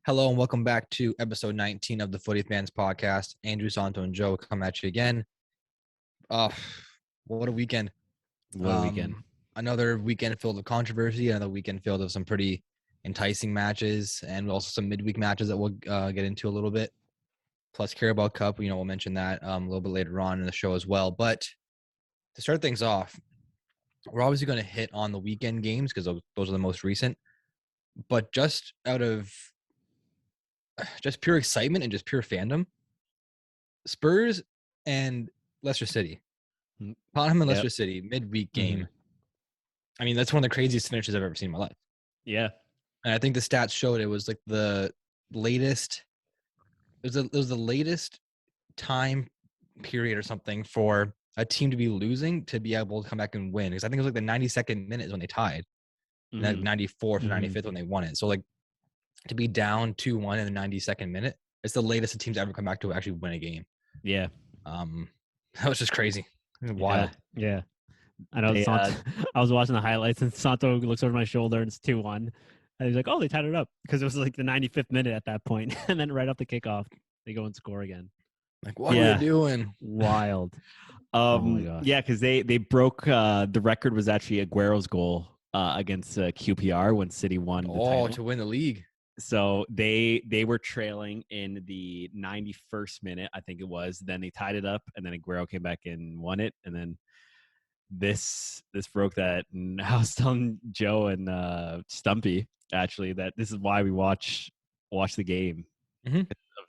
Hello and welcome back to episode 19 of the Footy Phans podcast. Andrew, Santo, and Joe come at you again. What a weekend. Another weekend filled with controversy, another weekend filled with some pretty enticing matches, and also some midweek matches that we'll get into a little bit. Plus Carabao Cup, we'll mention that a little bit later on in the show as well. But to start things off, we're obviously going to hit on the weekend games because those are the most recent. But just out of just pure excitement and just pure fandom, Spurs and Leicester City. Tottenham and Leicester City, midweek game. Mm-hmm. I mean, that's one of the craziest finishes I've ever seen in my life. Yeah. And I think the stats showed it was like the latest, it was the latest time period or something for a team to be losing to be able to come back and win. Because I think it was like the 92nd minute is when they tied. And then 94th or 95th when they won it. So like to be down 2-1 in the 92nd minute, it's the latest a team's ever come back to actually win a game. Yeah. That was just crazy. Wild. Yeah. I know. I was watching the highlights and Santo looks over my shoulder and it's 2-1. And he's like, oh, they tied it up because it was like the 95th minute at that point. And then right off the kickoff, they go and score again. Like, what are you doing? Wild. Oh my gosh. Yeah, because they broke the record was actually Aguero's goal against QPR when City won the title. To win the league. So they were trailing in the 91st minute, I think it was. Then they tied it up, and then Aguero came back and won it. And then this broke that. And I was telling Joe and Stumpy actually that this is why we watch the game. Mm-hmm.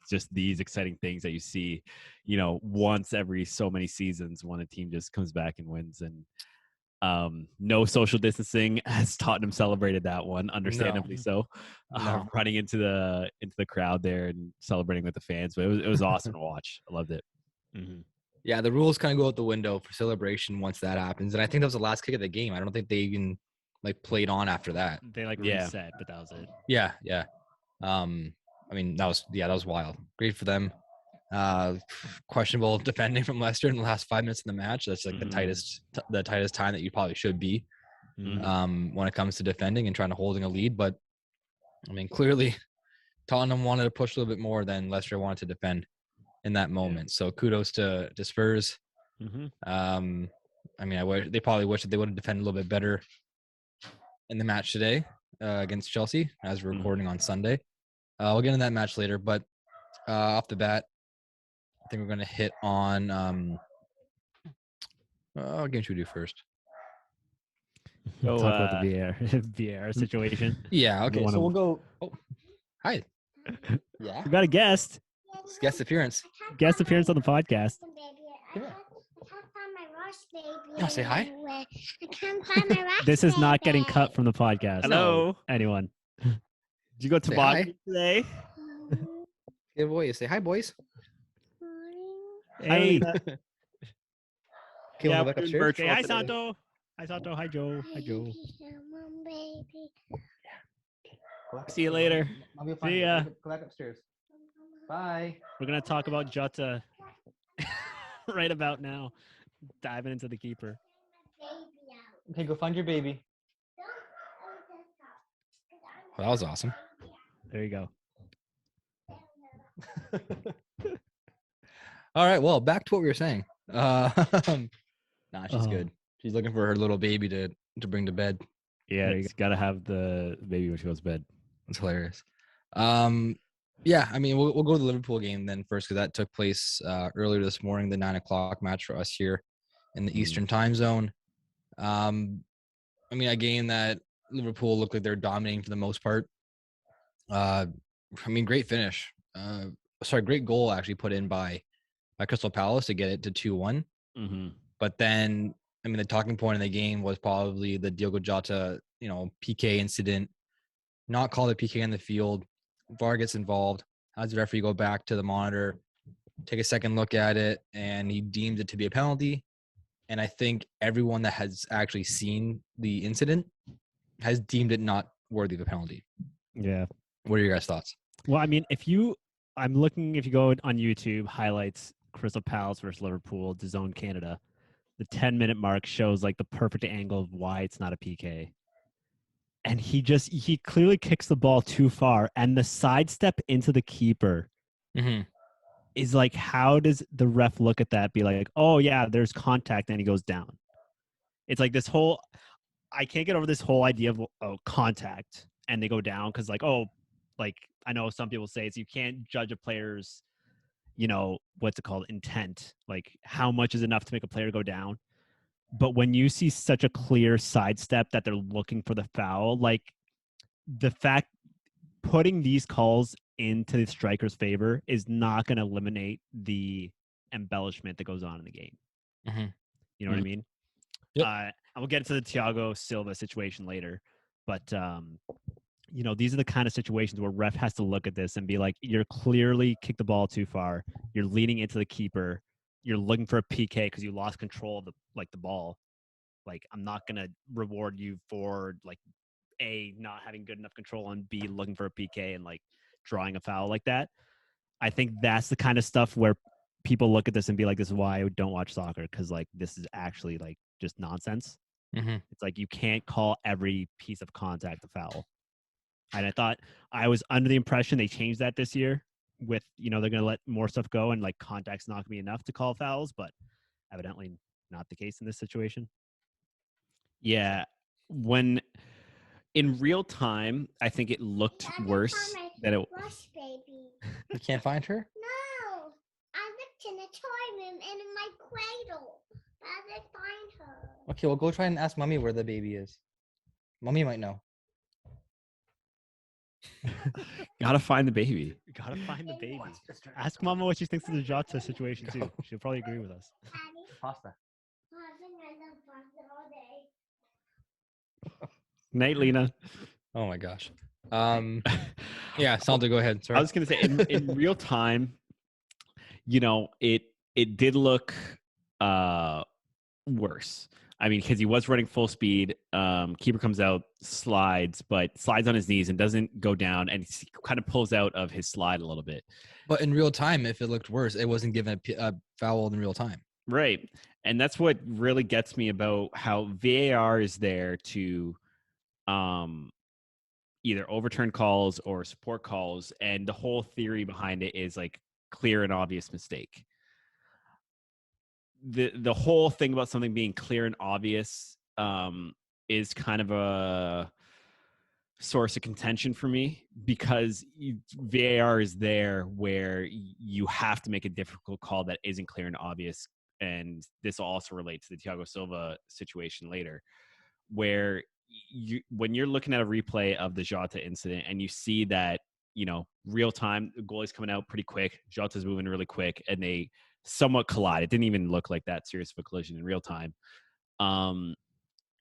Just these exciting things that you see, once every so many seasons when a team just comes back and wins. And no social distancing as Tottenham celebrated that one, understandably so. Running into the crowd there and celebrating with the fans, but it was awesome to watch. I loved it. Mm-hmm. Yeah, the rules kind of go out the window for celebration once that happens, and I think that was the last kick of the game. I don't think they even played on after that. They reset, but that was it. Yeah. I mean, that was wild. Great for them. Questionable defending from Leicester in the last 5 minutes of the match. That's like the tightest time that you probably should be when it comes to defending and trying to holding a lead. But I mean, clearly Tottenham wanted to push a little bit more than Leicester wanted to defend in that moment. So kudos to Spurs. I mean, they probably wish that they would have defended a little bit better in the match today against Chelsea as we're recording on Sunday. We'll get into that match later, but off the bat, I think we're going to hit on what game should we do first? Talk about the VAR situation. Yeah, okay. So we'll go. Oh, hi. Yeah. We got a guest. Guest appearance. Guest appearance on the podcast. No, say hi. I can't find my rash. This is not getting cut from the podcast. Hello. Anyone. Did you go to Boston today? Good boy. Say hi, boys. Hey. Okay, we'll go back upstairs. Hi, Santo. Hi, Santo. Hi, Joe. Hi, Joe. See you later. See ya. Go back upstairs. Bye. We're going to talk about Jota right about now. Diving into the keeper. Okay, go find your baby. Well, that was awesome. There you go. All right, well, back to what we were saying. She's good. She's looking for her little baby to bring to bed. Yeah, you got to have the baby when she goes to bed. That's hilarious. Yeah, I mean, we'll go to the Liverpool game then first because that took place earlier this morning, the 9:00 match for us here in the Eastern time zone. I mean, a game that Liverpool looked like they're dominating for the most part. I mean, great finish. Great goal actually put in by Crystal Palace to get it to 2-1. But then, I mean, the talking point in the game was probably the Diogo Jota, PK incident. Not called a PK in the field. VAR gets involved. Has the referee go back to the monitor, take a second look at it, and he deemed it to be a penalty. And I think everyone that has actually seen the incident has deemed it not worthy of a penalty. Yeah. What are your guys' thoughts? Well, I mean, if you go on YouTube, highlights Crystal Palace versus Liverpool, DAZN Canada, the 10-minute mark shows like the perfect angle of why it's not a PK. and he clearly kicks the ball too far, and the sidestep into the keeper is like, how does the ref look at that? Be like, oh yeah, there's contact, and he goes down. It's like this whole, I can't get over this whole idea of contact, and they go down because like, oh, like I know some people say it's you can't judge a player's, what's it called, intent, like how much is enough to make a player go down. But when you see such a clear sidestep that they're looking for the foul, like the fact putting these calls into the striker's favor is not going to eliminate the embellishment that goes on in the game. You know what I mean? Yep. I will get into the Thiago Silva situation later, but these are the kind of situations where ref has to look at this and be like, you're clearly kicked the ball too far. You're leaning into the keeper. You're looking for a PK because you lost control of the ball. Like, I'm not going to reward you for like A, not having good enough control, and B, looking for a PK and like drawing a foul like that. I think that's the kind of stuff where people look at this and be like, this is why I don't watch soccer, because like this is actually like just nonsense. It's like you can't call every piece of contact a foul. And I thought, I was under the impression they changed that this year with, they're going to let more stuff go and like contact's not going to be enough to call fouls, but evidently not the case in this situation. Yeah. When in real time, I think it looked worse than it was. Baby. You can't find her? No. I looked in the toy room and in my cradle. But I didn't find her. Okay, well, go try and ask Mommy where the baby is. Mommy might know. Gotta find the baby. Gotta find the baby. Ask Mama what she thinks of the Jota situation too. She'll probably agree with us. Pasta. Night, Lena. Oh my gosh. Yeah, Santa, go ahead. Sorry. I was gonna say in real time, it did look worse. I mean, because he was running full speed. Keeper comes out, slides on his knees and doesn't go down, and he kind of pulls out of his slide a little bit. But in real time, if it looked worse, it wasn't given a foul in real time. Right. And that's what really gets me about how VAR is there to either overturn calls or support calls. And the whole theory behind it is like clear and obvious mistake. The whole thing about something being clear and obvious is kind of a source of contention for me, because VAR is there where you have to make a difficult call that isn't clear and obvious. And this will also relate to the Thiago Silva situation later, where when you're looking at a replay of the Jota incident and you see that, real time, the goalie's coming out pretty quick, Jota's moving really quick, and they somewhat collide. It didn't even look like that serious of a collision in real time.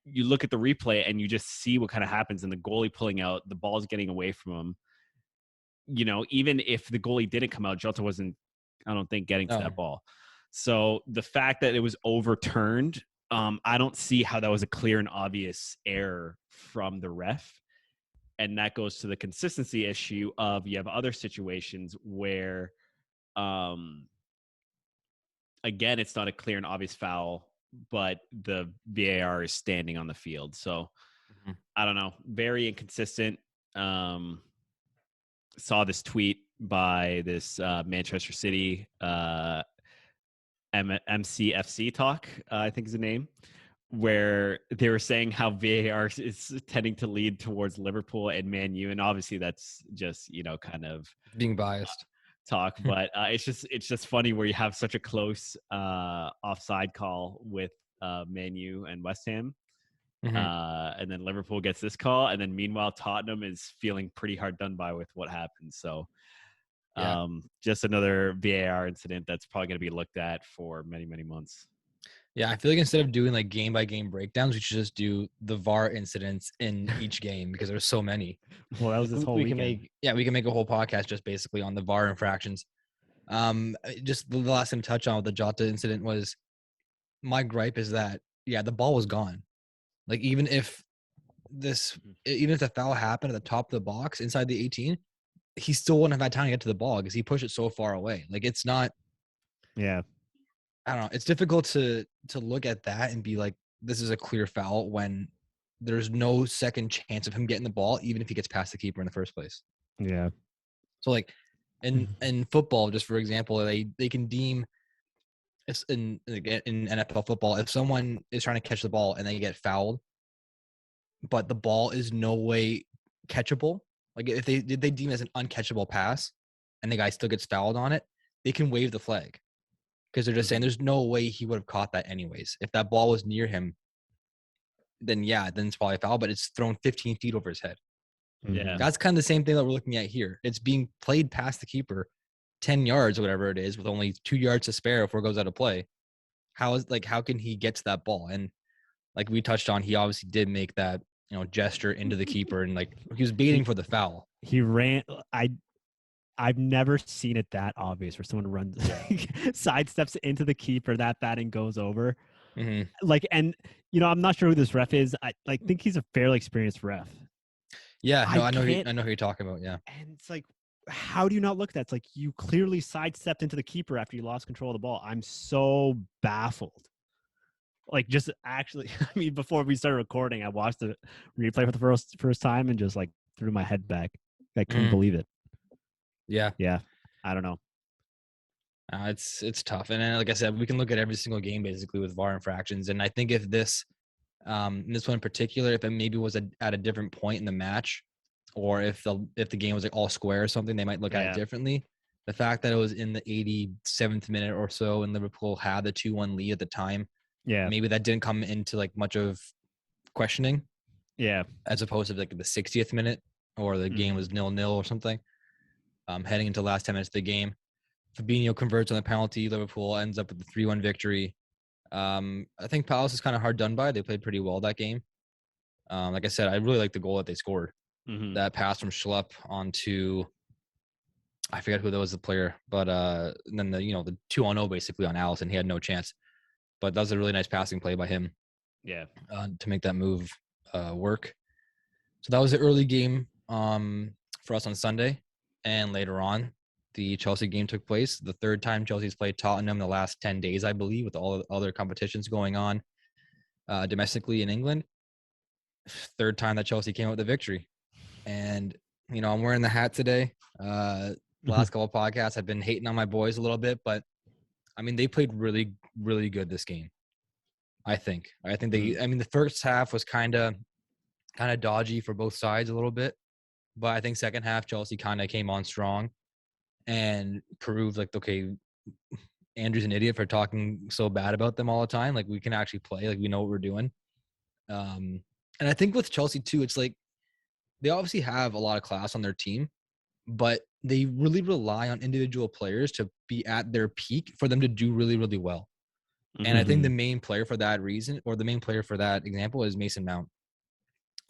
You look at the replay and you just see what kind of happens, and the goalie pulling out, the ball's getting away from him. Even if the goalie didn't come out, Jota wasn't, I don't think, getting to that ball. So the fact that it was overturned, I don't see how that was a clear and obvious error from the ref. And that goes to the consistency issue of, you have other situations where, again, it's not a clear and obvious foul, but the VAR is standing on the field. So I don't know, very inconsistent. Saw this tweet by this Manchester City MCFC talk, I think is the name, where they were saying how VAR is tending to lead towards Liverpool and Man U, and obviously that's just kind of being biased talk, but it's just funny where you have such a close offside call with Man U and West Ham, and then Liverpool gets this call, and then meanwhile Tottenham is feeling pretty hard done by with what happened. So just another VAR incident that's probably going to be looked at for many, many months. Yeah, I feel like instead of doing like game by game breakdowns, we should just do the VAR incidents in each game, because there's so many. Well, that was this whole weekend. We can make a whole podcast just basically on the VAR infractions. Just the last thing to touch on with the Jota incident was, my gripe is that the ball was gone. Like even if the foul happened at the top of the box inside the 18, he still wouldn't have had time to get to the ball because he pushed it so far away. Like it's not. Yeah. I don't know. It's difficult to look at that and be like, this is a clear foul when there's no second chance of him getting the ball, even if he gets past the keeper in the first place. Yeah. So like in football, just for example, they can deem it's in NFL football, if someone is trying to catch the ball and they get fouled, but the ball is no way catchable, like if they deem it as an uncatchable pass and the guy still gets fouled on it, they can wave the flag because they're just saying there's no way he would have caught that anyways. If that ball was near him, then it's probably a foul, but it's thrown 15 feet over his head. Yeah. That's kind of the same thing that we're looking at here. It's being played past the keeper 10 yards or whatever it is with only 2 yards to spare before it goes out of play. How can he get to that ball? And like we touched on, he obviously did make that, gesture into the keeper and like he was baiting for the foul. He ran. I've never seen it that obvious where someone runs, sidesteps into the keeper that bad and goes over. Mm-hmm. Like, and I'm not sure who this ref is. I think he's a fairly experienced ref. Yeah, no, I know who you're talking about. Yeah, and it's like, how do you not look at that? It's like you clearly sidestepped into the keeper after you lost control of the ball. I'm so baffled. Like, just actually, I mean, before we started recording, I watched the replay for the first time and just like threw my head back. I couldn't believe it. Yeah. I don't know. It's tough, and then, like I said, we can look at every single game basically with VAR infractions, and I think if this one in particular, if it maybe was at a different point in the match, or if the game was like all square or something, they might look at it differently. The fact that it was in the 87th minute or so, and Liverpool had the 2-1 lead at the time, maybe that didn't come into like much of questioning. Yeah, as opposed to like the 60th minute, or the game was 0-0 or something. Heading into the last 10 minutes of the game, Fabinho converts on the penalty. Liverpool ends up with the 3-1 victory. I think Palace is kind of hard done by. They played pretty well that game. Like I said, I really like the goal that they scored. That pass from Schlupp onto, I forget who that was the player, but then the 2-0 basically on Alisson. He had no chance, but that was a really nice passing play by him. Yeah, to make that move work. So that was the early game for us on Sunday, and later on, the Chelsea game took place. The third time Chelsea's played Tottenham in the last 10 days, I believe, with all the other competitions going on domestically in England. Third time that Chelsea came out with a victory. And, I'm wearing the hat today. Last couple of podcasts, I've been hating on my boys a little bit, but, I mean, they played really, really good this game, I think. The first half was kind of dodgy for both sides a little bit. But I think second half, Chelsea kind of came on strong and proved like, okay, Andrew's an idiot for talking so bad about them all the time. Like, we can actually play. Like, we know what we're doing. And I think with Chelsea too, it's like they obviously have a lot of class on their team, but they really rely on individual players to be at their peak for them to do really, really well. And I think the main player for that reason, or the main player for that example, is Mason Mount.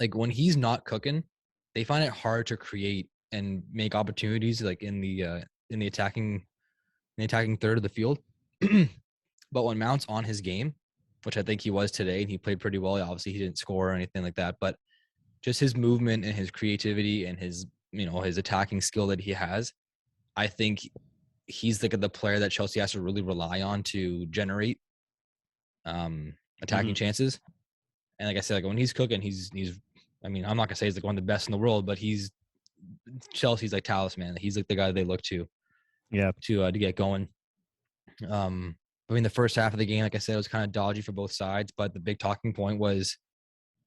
Like, when he's not cooking, they find it hard to create and make opportunities like in the attacking third of the field. But when Mount's on his game, which I think he was today, and he played pretty well. Obviously, he didn't score or anything like that, but just his movement and his creativity and his his attacking skill that he has, I think he's the player that Chelsea has to really rely on to generate attacking chances. And like I said, like when he's cooking, he's I mean, I'm not gonna say he's like one of the best in the world, but he's Chelsea's like talisman. He's like the guy they look to, to get going. I mean, the first half of the game, like I said, it was kind of dodgy for both sides, but the big talking point was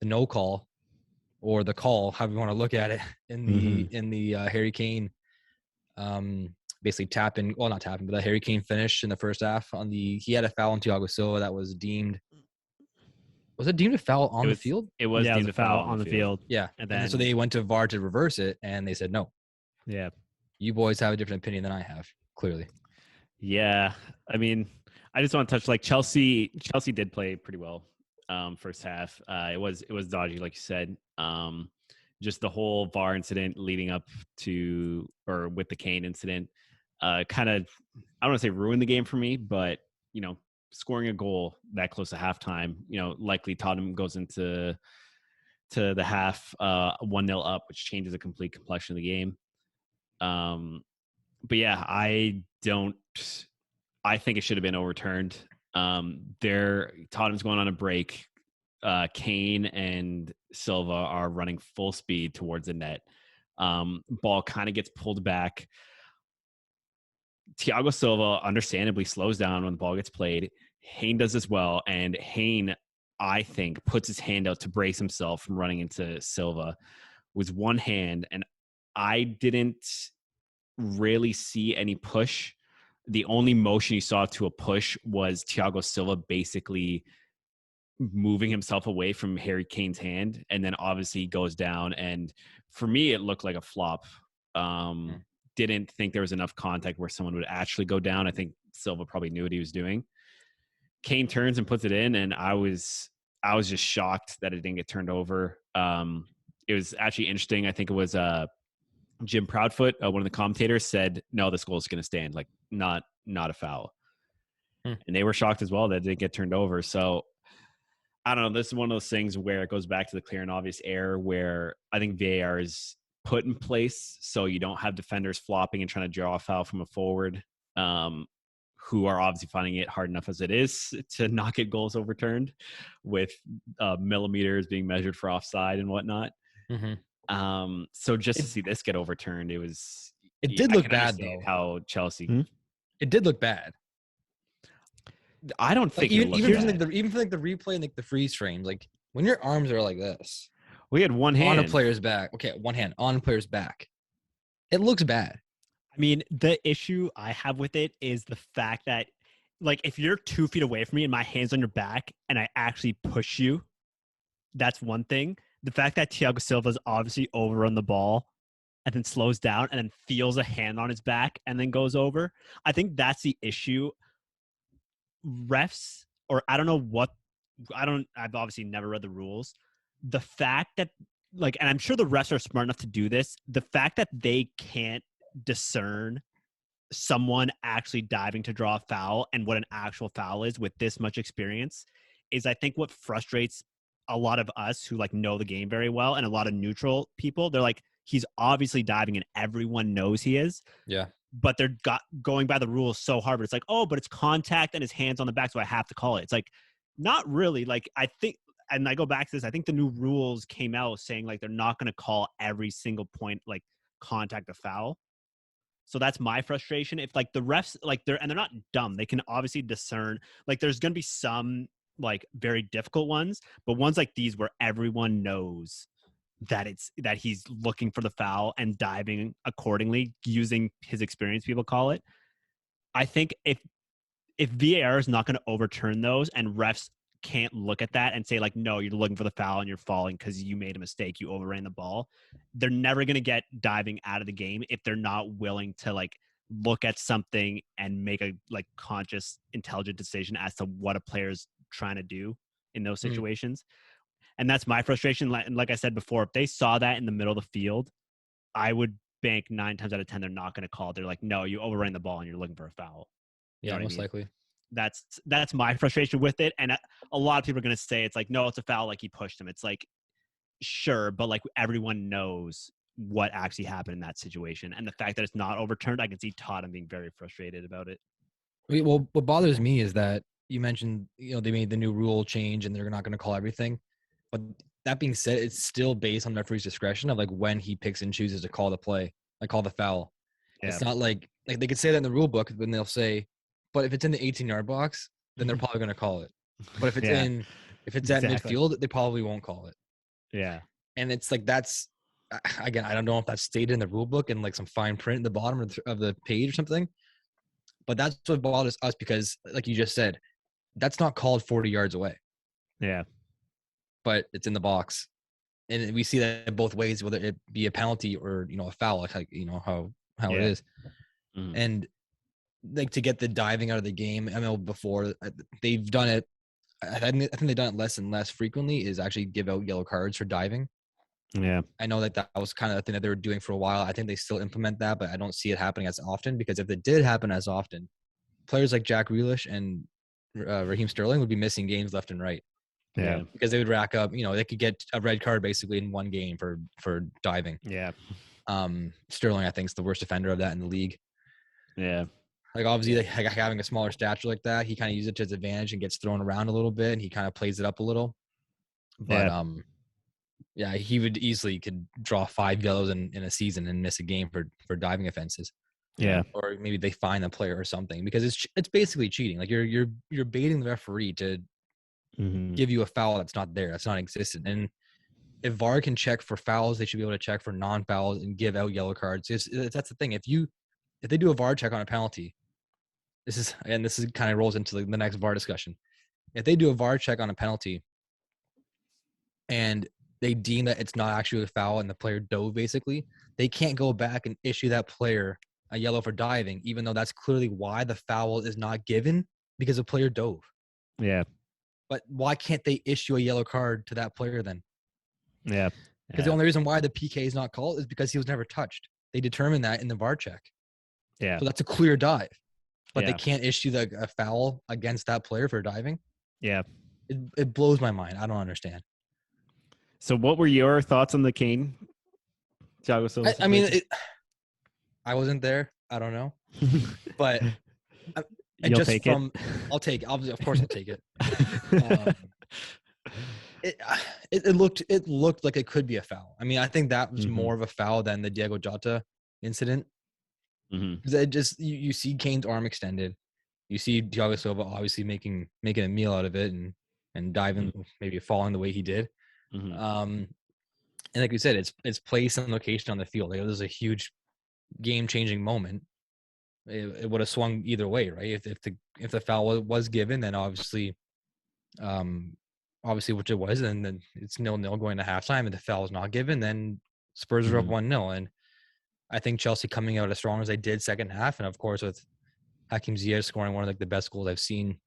the no call, or the call, however you want to look at it, in the Harry Kane, basically not tapping, but the Harry Kane finish in the first half he had a foul on Thiago Silva that was deemed. Was it deemed a foul on the field? It was deemed a foul on the field. Yeah. And then so they went to VAR to reverse it, and they said no. Yeah. You boys have a different opinion than I have, clearly. Yeah. I mean, I just want to touch, like, Chelsea did play pretty well first half. It was dodgy, like you said. Just the whole VAR incident leading up to, or with the Kane incident, kind of, I don't want to say ruined the game for me, but, scoring a goal that close to halftime, likely Tottenham goes into the half 1-0 up, which changes the complete complexion of the game. But yeah, I think it should have been overturned. Tottenham's going on a break. Kane and Silva are running full speed towards the net. Ball kind of gets pulled back. Thiago Silva understandably slows down when the ball gets played. Hayne does as well, and Hayne, I think, puts his hand out to brace himself from running into Silva with one hand, and I didn't really see any push. The only motion you saw to a push was Thiago Silva basically moving himself away from Harry Kane's hand, and then obviously he goes down, and for me it looked like a flop. Didn't think there was enough contact where someone would actually go down. I think Silva probably knew what he was doing. Kane turns and puts it in, and I was just shocked that it didn't get turned over. It was actually interesting. I think it was Jim Proudfoot, one of the commentators, said, "No, this goal is going to stand. Like not a foul." And they were shocked as well that it didn't get turned over. So I don't know. This is one of those things where it goes back to the clear and obvious error where I think VAR is put in place so you don't have defenders flopping and trying to draw a foul from a forward who are obviously finding it hard enough as it is to not get goals overturned with millimeters being measured for offside and whatnot. So just to see this get overturned, it did look bad though. How Chelsea, it did look bad. I don't think even for the replay and like the freeze frames, like when your arms are like this, we had one hand on a player's back. Okay, one hand on a player's back. It looks bad. I mean, the issue I have with it is the fact that, like, if you're 2 feet away from me and my hand's on your back and I actually push you, that's one thing. The fact that Thiago Silva's obviously overrun the ball and then slows down and then feels a hand on his back and then goes over, I think that's the issue. Refs, or I don't know what, I've obviously never read the rules. The fact that, like, and I'm sure the refs are smart enough to do this, the fact that they can't discern someone actually diving to draw a foul and what an actual foul is with this much experience is, I think, what frustrates a lot of us who like know the game very well, and a lot of neutral people. They're like, he's obviously diving and everyone knows he is. Yeah. But they're going by the rules so hard. But it's like, oh, but it's contact and his hand's on the back, so I have to call it. It's like, not really. Like, I think, and I go back to this, I think the new rules came out saying like they're not going to call every single point like contact a foul. So that's my frustration. If like the refs, like they're not dumb, they can obviously discern. Like there's going to be some like very difficult ones, but ones like these where everyone knows that he's looking for the foul and diving accordingly using his experience, people call it. I think if VAR is not going to overturn those and refs can't look at that and say like, no, you're looking for the foul and you're falling because you made a mistake, you overran the ball, they're never going to get diving out of the game if they're not willing to like look at something and make a like conscious, intelligent decision as to what a player's trying to do in those situations. And that's my frustration. Like I said before, if they saw that in the middle of the field, I would bank 9 times out of 10 they're not going to call it. They're like, no, you overran the ball and you're looking for a foul. You Yeah, most likely. That's my frustration with it. And a lot of people are going to say it's like, no, it's a foul, like he pushed him. It's like, sure, but like everyone knows what actually happened in that situation. And the fact that it's not overturned, I can see Tottenham being very frustrated about it. Well, what bothers me is that you mentioned, they made the new rule change and they're not going to call everything. But that being said, it's still based on the referee's discretion of like when he picks and chooses to call the play, like call the foul. Yeah. It's not like they could say that in the rule book, then they'll say, but if it's in the 18-yard box, then they're probably going to call it. But if it's at midfield, they probably won't call it. Yeah. And it's like, that's, again, I don't know if that's stated in the rule book and like some fine print in the bottom of the page or something. But that's what bothers us because, like you just said, that's not called 40 yards away. Yeah. But it's in the box. And we see that both ways, whether it be a penalty or, a foul, like how it is. Mm-hmm. And like to get the diving out of the game, I know before they've done it. I think they've done it less and less frequently is actually give out yellow cards for diving. Yeah. I know that was kind of the thing that they were doing for a while. I think they still implement that, but I don't see it happening as often because if it did happen as often, players like Jack Grealish and Raheem Sterling would be missing games left and right. Yeah. Because they would rack up, they could get a red card basically in one game for diving. Yeah. Sterling, I think, is the worst offender of that in the league. Yeah. Like obviously like having a smaller stature like that, he kind of uses it to his advantage and gets thrown around a little bit and he kind of plays it up a little. But yeah, he would easily could draw 5 yellows in a season and miss a game for diving offenses. Yeah. Or maybe they fine the player or something, because it's basically cheating. Like you're baiting the referee to give you a foul that's not there, that's not existent. And if VAR can check for fouls, they should be able to check for non-fouls and give out yellow cards. That's the thing. If they do a VAR check on a penalty, this is kind of rolls into the next VAR discussion. If they do a VAR check on a penalty and they deem that it's not actually a foul and the player dove, basically, they can't go back and issue that player a yellow for diving, even though that's clearly why the foul is not given, because the player dove. Yeah. But why can't they issue a yellow card to that player then? Yeah. Because the only reason why the PK is not called is because he was never touched. They determined that in the VAR check. Yeah. So that's a clear dive. But they Yeah. can't issue a foul against that player for diving. Yeah. It blows my mind. I don't understand. So what were your thoughts on the Kane? Thiago Silva I mean, situation? I wasn't there. I don't know. But You'll just take from, I'll take it. Of course I'll take it. It looked like it could be a foul. I mean, I think that was more of a foul than the Diogo Jota incident. Because it just you see Kane's arm extended, you see Thiago Silva obviously making a meal out of it and diving, maybe falling the way he did. And like we said, it's place and location on the field. It was a huge game-changing moment. It would have swung either way, right? If the foul was given, then obviously which it was, and then it's 0-0 going to halftime, and the foul is not given, then Spurs are up 1-0. And I think Chelsea coming out as strong as they did second half, and of course with Hakim Ziyech scoring one of the best goals I've seen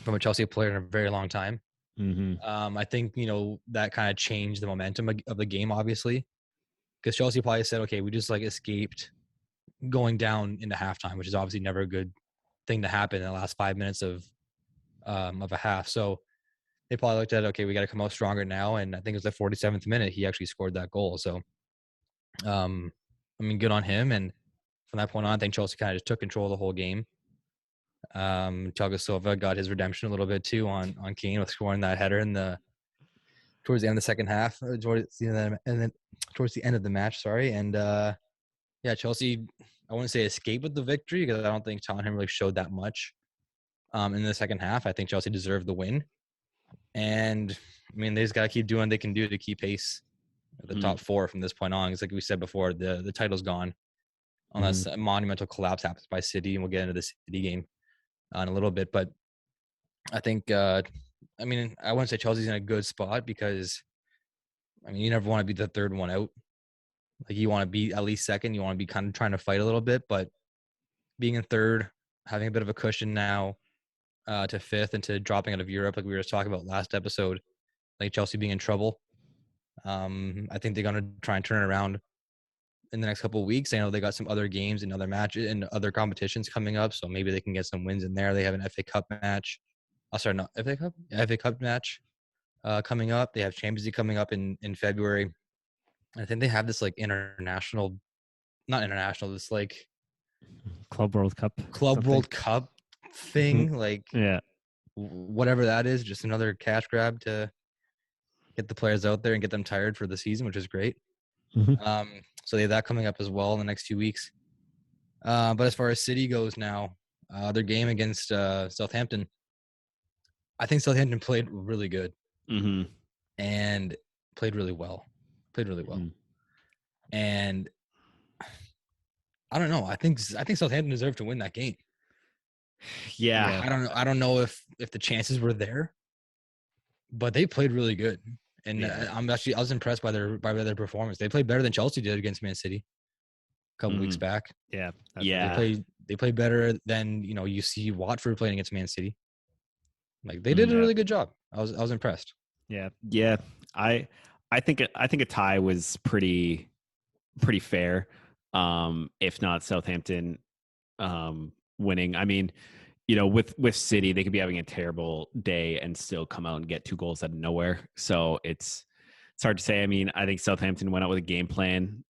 from a Chelsea player in a very long time. I think that kind of changed the momentum of the game, obviously, because Chelsea probably said, okay, we just escaped going down into halftime, which is obviously never a good thing to happen in the last 5 minutes of a half. So they probably looked at, okay, we got to come out stronger now. And I think it was the 47th minute he actually scored that goal. So, I mean, good on him. And from that point on, I think Chelsea kind of just took control of the whole game. Thiago Silva got his redemption a little bit too on Kane with scoring that header towards the end of the second half, towards the end of the match. Sorry, and yeah, Chelsea, I wouldn't say escaped with the victory, because I don't think Tottenham really showed that much in the second half. I think Chelsea deserved the win, and I mean, they just got to keep doing what they can do to keep pace at the top four from this point on. Because like we said before, the title's gone unless a monumental collapse happens by City, and we'll get into the City game in a little bit. But I think, I mean, I wouldn't say Chelsea's in a good spot, because, I mean, you never want to be the third one out. Like, you want to be at least second. You want to be kind of trying to fight a little bit, but being in third, having a bit of a cushion now to fifth and to dropping out of Europe, like we were just talking about last episode, like Chelsea being in trouble. I think they're going to try and turn it around in the next couple of weeks. I know they got some other games and other matches and other competitions coming up, so maybe they can get some wins in there. They have an FA Cup match. Not FA Cup. FA Cup match coming up. They have Champions League coming up in February. I think they have this international, not international, this Club World Cup. World Cup thing, yeah, whatever that is, just another cash grab to get the players out there and get them tired for the season, which is great. So they have that coming up as well in the next few weeks. But as far as City goes now, their game against Southampton, I think Southampton played really good and played really well. And I don't know. I think Southampton deserved to win that game. Yeah. I don't know if the chances were there, but they played really good. And I was impressed by their performance. They played better than Chelsea did against Man City a couple weeks back. Yeah. They played better than you see Watford playing against Man City. Like, they did a really good job. I was impressed. Yeah. I think a tie was pretty fair. If not Southampton winning. I mean, with City, they could be having a terrible day and still come out and get 2 goals out of nowhere. So it's hard to say. I mean, I think Southampton went out with a game plan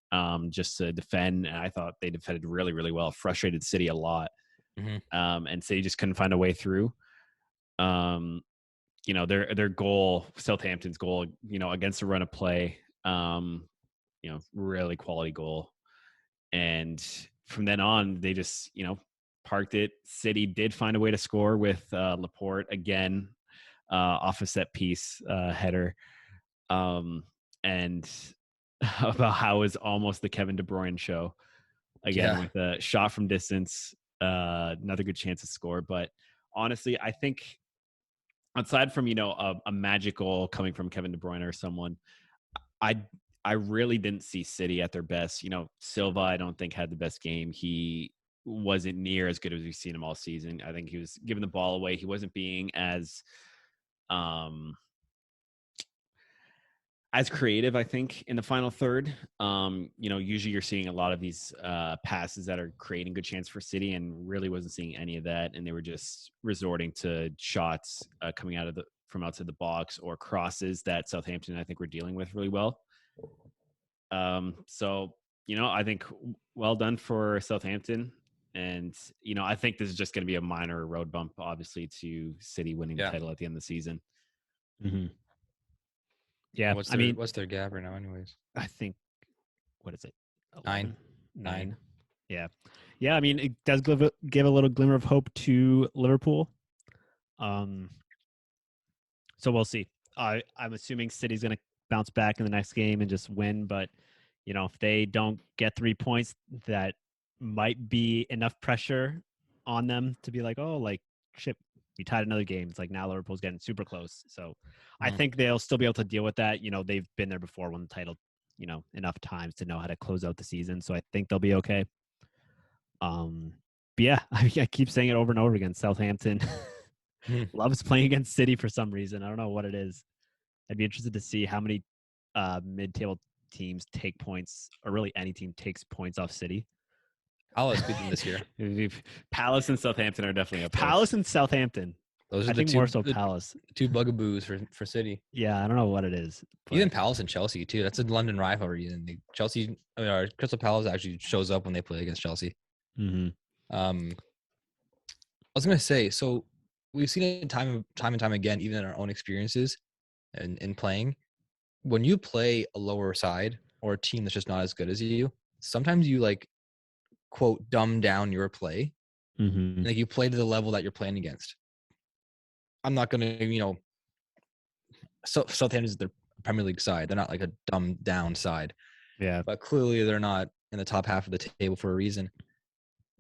just to defend, and I thought they defended really, really well. Frustrated City a lot, and City just couldn't find a way through. their goal, Southampton's goal, against the run of play, really quality goal. And from then on, they just, parked it. City did find a way to score with Laporte again, off a set piece header. And about how it was almost the Kevin De Bruyne show again with a shot from distance, another good chance to score. But honestly, I think aside from, a magical coming from Kevin De Bruyne or someone, I really didn't see City at their best. Silva, I don't think had the best game. He wasn't near as good as we've seen him all season. I think he was giving the ball away. He wasn't being as creative, I think, in the final third. Usually you're seeing a lot of these passes that are creating good chance for City, and really wasn't seeing any of that. And they were just resorting to shots coming out from outside the box or crosses that Southampton, I think, were dealing with really well. So, I think well done for Southampton. And, I think this is just going to be a minor road bump, obviously, to City winning the title at the end of the season. Mm-hmm. Yeah. What's their gap right now anyways? I think, what is it? 9. Yeah. Yeah. I mean, it does give a little glimmer of hope to Liverpool. So we'll see. I'm assuming City's going to bounce back in the next game and just win. But, if they don't get 3 points, that might be enough pressure on them to be like, oh, like, shit, we tied another game. It's like now Liverpool's getting super close. So I think they'll still be able to deal with that. They've been there before, won the title, enough times to know how to close out the season. So I think they'll be okay. But yeah, I keep saying it over and over again. Southampton loves playing against City for some reason. I don't know what it is. I'd be interested to see how many mid-table teams take points, or really any team takes points off City. Palace beat them this year. Palace and Southampton are definitely up there. Palace and Southampton. Those are I think more so Palace. Two bugaboos for City. Yeah, I don't know what it is. Even Palace and Chelsea too. That's a London rivalry, and Crystal Palace actually shows up when they play against Chelsea. Mm-hmm. I was gonna say, so we've seen it time and time again, even in our own experiences, and in playing. When you play a lower side or a team that's just not as good as you, sometimes you like, quote, dumb down your play. Mm-hmm. Like you play to the level that you're playing against. I'm not gonna, Southampton is the Premier League side. They're not like a dumbed down side. Yeah. But clearly they're not in the top half of the table for a reason.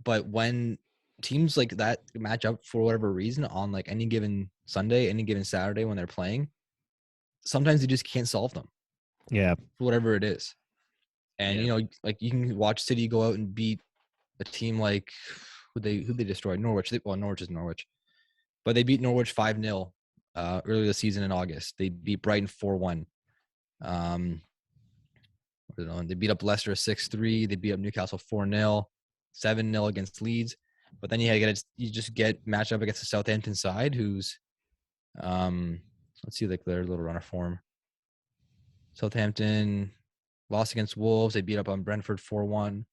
But when teams like that match up for whatever reason on like any given Sunday, any given Saturday when they're playing, sometimes you just can't solve them. Yeah. For whatever it is. And like you can watch City go out and beat a team like who they destroyed, Norwich. Norwich is Norwich. But they beat Norwich 5-0 earlier this season in August. They beat Brighton 4-1. They beat up Leicester 6-3. They beat up Newcastle 4-0, 7-0 against Leeds. But then you just get matched up against the Southampton side, who's let's see like their little run of form. Southampton lost against Wolves. They beat up on Brentford 4-1.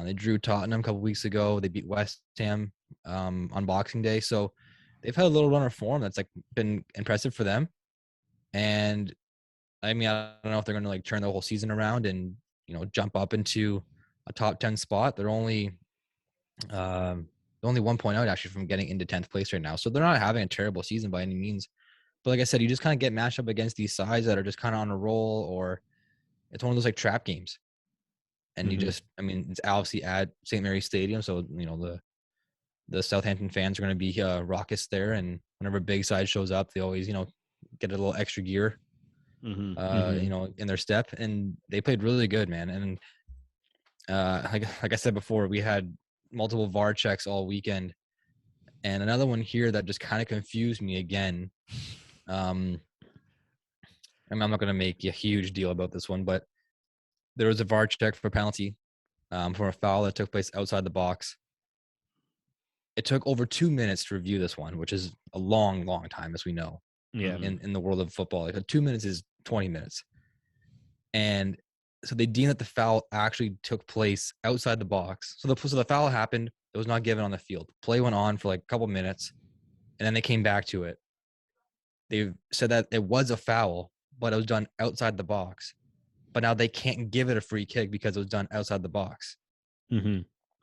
They drew Tottenham a couple weeks ago. They beat West Ham on Boxing Day. So they've had a little run of form that's like been impressive for them. And I mean, I don't know if they're going to like turn the whole season around and jump up into a top 10 spot. They're only 1 point out actually from getting into 10th place right now. So they're not having a terrible season by any means. But like I said, you just kind of get matched up against these sides that are just kind of on a roll, or it's one of those like trap games. And you just, I mean, it's obviously at St. Mary's Stadium. So, the Southampton fans are going to be raucous there. And whenever a big side shows up, they always, get a little extra gear, in their step. And they played really good, man. And like I said before, we had multiple VAR checks all weekend. And another one here that just kind of confused me again. I'm not going to make a huge deal about this one, but there was a VAR check for penalty for a foul that took place outside the box. It took over 2 minutes to review this one, which is a long, long time, as we know. Yeah. In the world of football, like 2 minutes is 20 minutes. And so they deemed that the foul actually took place outside the box. So the foul happened. It was not given on the field. Play went on for like a couple minutes, and then they came back to it. they've said that it was a foul, but it was done outside the box. But now they can't give it a free kick because it was done outside the box. Mm-hmm.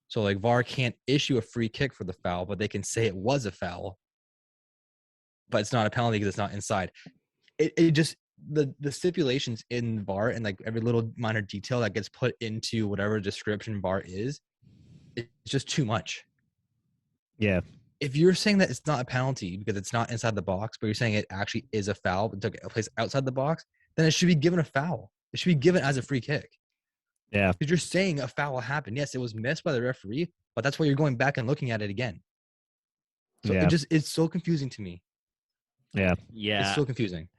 So like VAR can't issue a free kick for the foul, but they can say it was a foul, but it's not a penalty because it's not inside. It just the stipulations in VAR and like every little minor detail that gets put into whatever description VAR is, it's just too much. Yeah. If you're saying that it's not a penalty because it's not inside the box, but you're saying it actually is a foul but took place outside the box, then it should be given a foul. It should be given as a free kick. Yeah. Because you're saying a foul happened. Yes, it was missed by the referee, but that's why you're going back and looking at it again. So it's so confusing to me. Yeah. It's so confusing.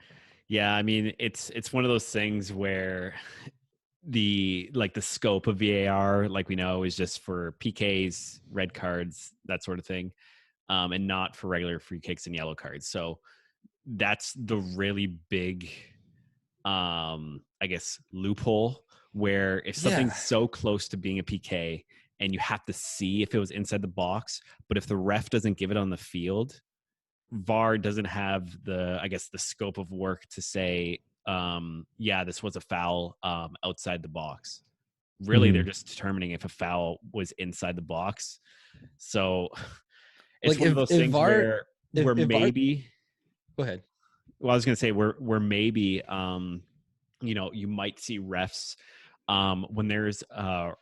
Yeah, I mean, it's one of those things where the scope of VAR, like we know, is just for PKs, red cards, that sort of thing, and not for regular free kicks and yellow cards. So that's the really big, I guess, loophole where if something's so close to being a PK and you have to see if it was inside the box, but if the ref doesn't give it on the field, VAR doesn't have the scope of work to say, this was a foul outside the box. Really, they're just determining if a foul was inside the box. So it's one of those things where maybe. Go ahead. Well, I was going to say where maybe, you might see refs when there's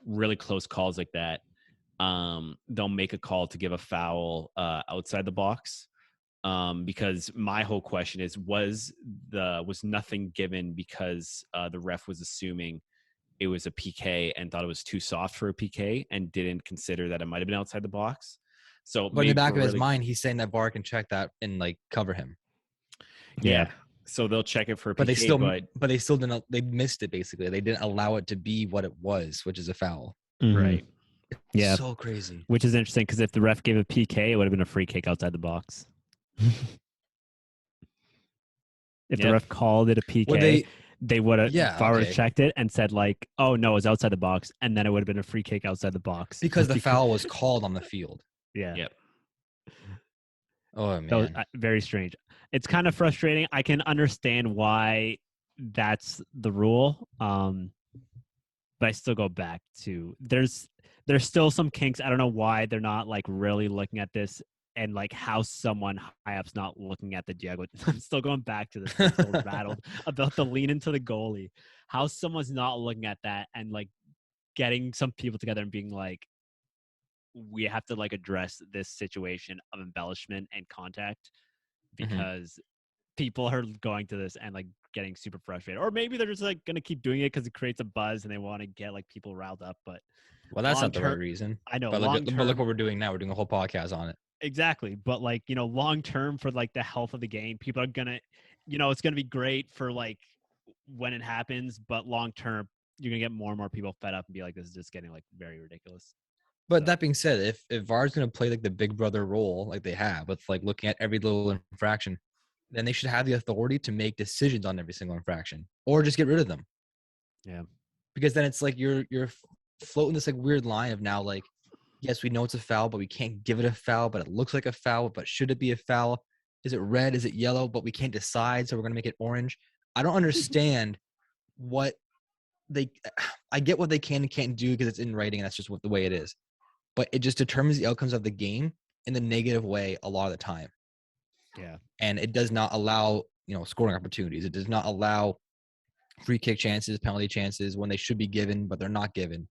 really close calls like that. They'll make a call to give a foul outside the box. Because my whole question is, was nothing given because the ref was assuming it was a PK and thought it was too soft for a PK and didn't consider that it might have been outside the box. So but in the back of his mind, he's saying that VAR can check that and like cover him. Yeah. So they'll check it for a PK, but they still didn't. They missed it basically. They didn't allow it to be what it was, which is a foul. Mm-hmm. Right. Yeah. So crazy. Which is interesting because if the ref gave a PK, it would have been a free kick outside the box. If the ref called it a PK, they would have VAR checked it and said like, "Oh no, it's outside the box," and then it would have been a free kick outside the box because the foul was called on the field. Yeah. Yep. Oh man, so, very strange. It's kind of frustrating. I can understand why that's the rule, but I still go back to there's still some kinks. I don't know why they're not like really looking at this. And like how someone high up's not looking at the Diogo. I'm still going back to this. I'm still rattled about the lean into the goalie. How someone's not looking at that and like getting some people together and being like, we have to like address this situation of embellishment and contact because people are going to this and like getting super frustrated. Or maybe they're just like going to keep doing it because it creates a buzz and they want to get like people riled up. But that's not the right reason. I know. But look what we're doing now. We're doing a whole podcast on it. Exactly. But like, long term for like the health of the game, people are going to, it's going to be great for like when it happens, but long term, you're going to get more and more people fed up and be like, this is just getting like very ridiculous. But that being said, if VAR is going to play like the big brother role, like they have with like looking at every little infraction, then they should have the authority to make decisions on every single infraction or just get rid of them. Yeah. Because then it's like you're floating this like weird line of now like, yes, we know it's a foul, but we can't give it a foul, but it looks like a foul, but should it be a foul? Is it red? Is it yellow? But we can't decide, so we're going to make it orange. I don't understand I get what they can and can't do because it's in writing and that's just the way it is. But it just determines the outcomes of the game in the negative way a lot of the time. Yeah. And it does not allow, scoring opportunities. It does not allow free kick chances, penalty chances when they should be given, but they're not given.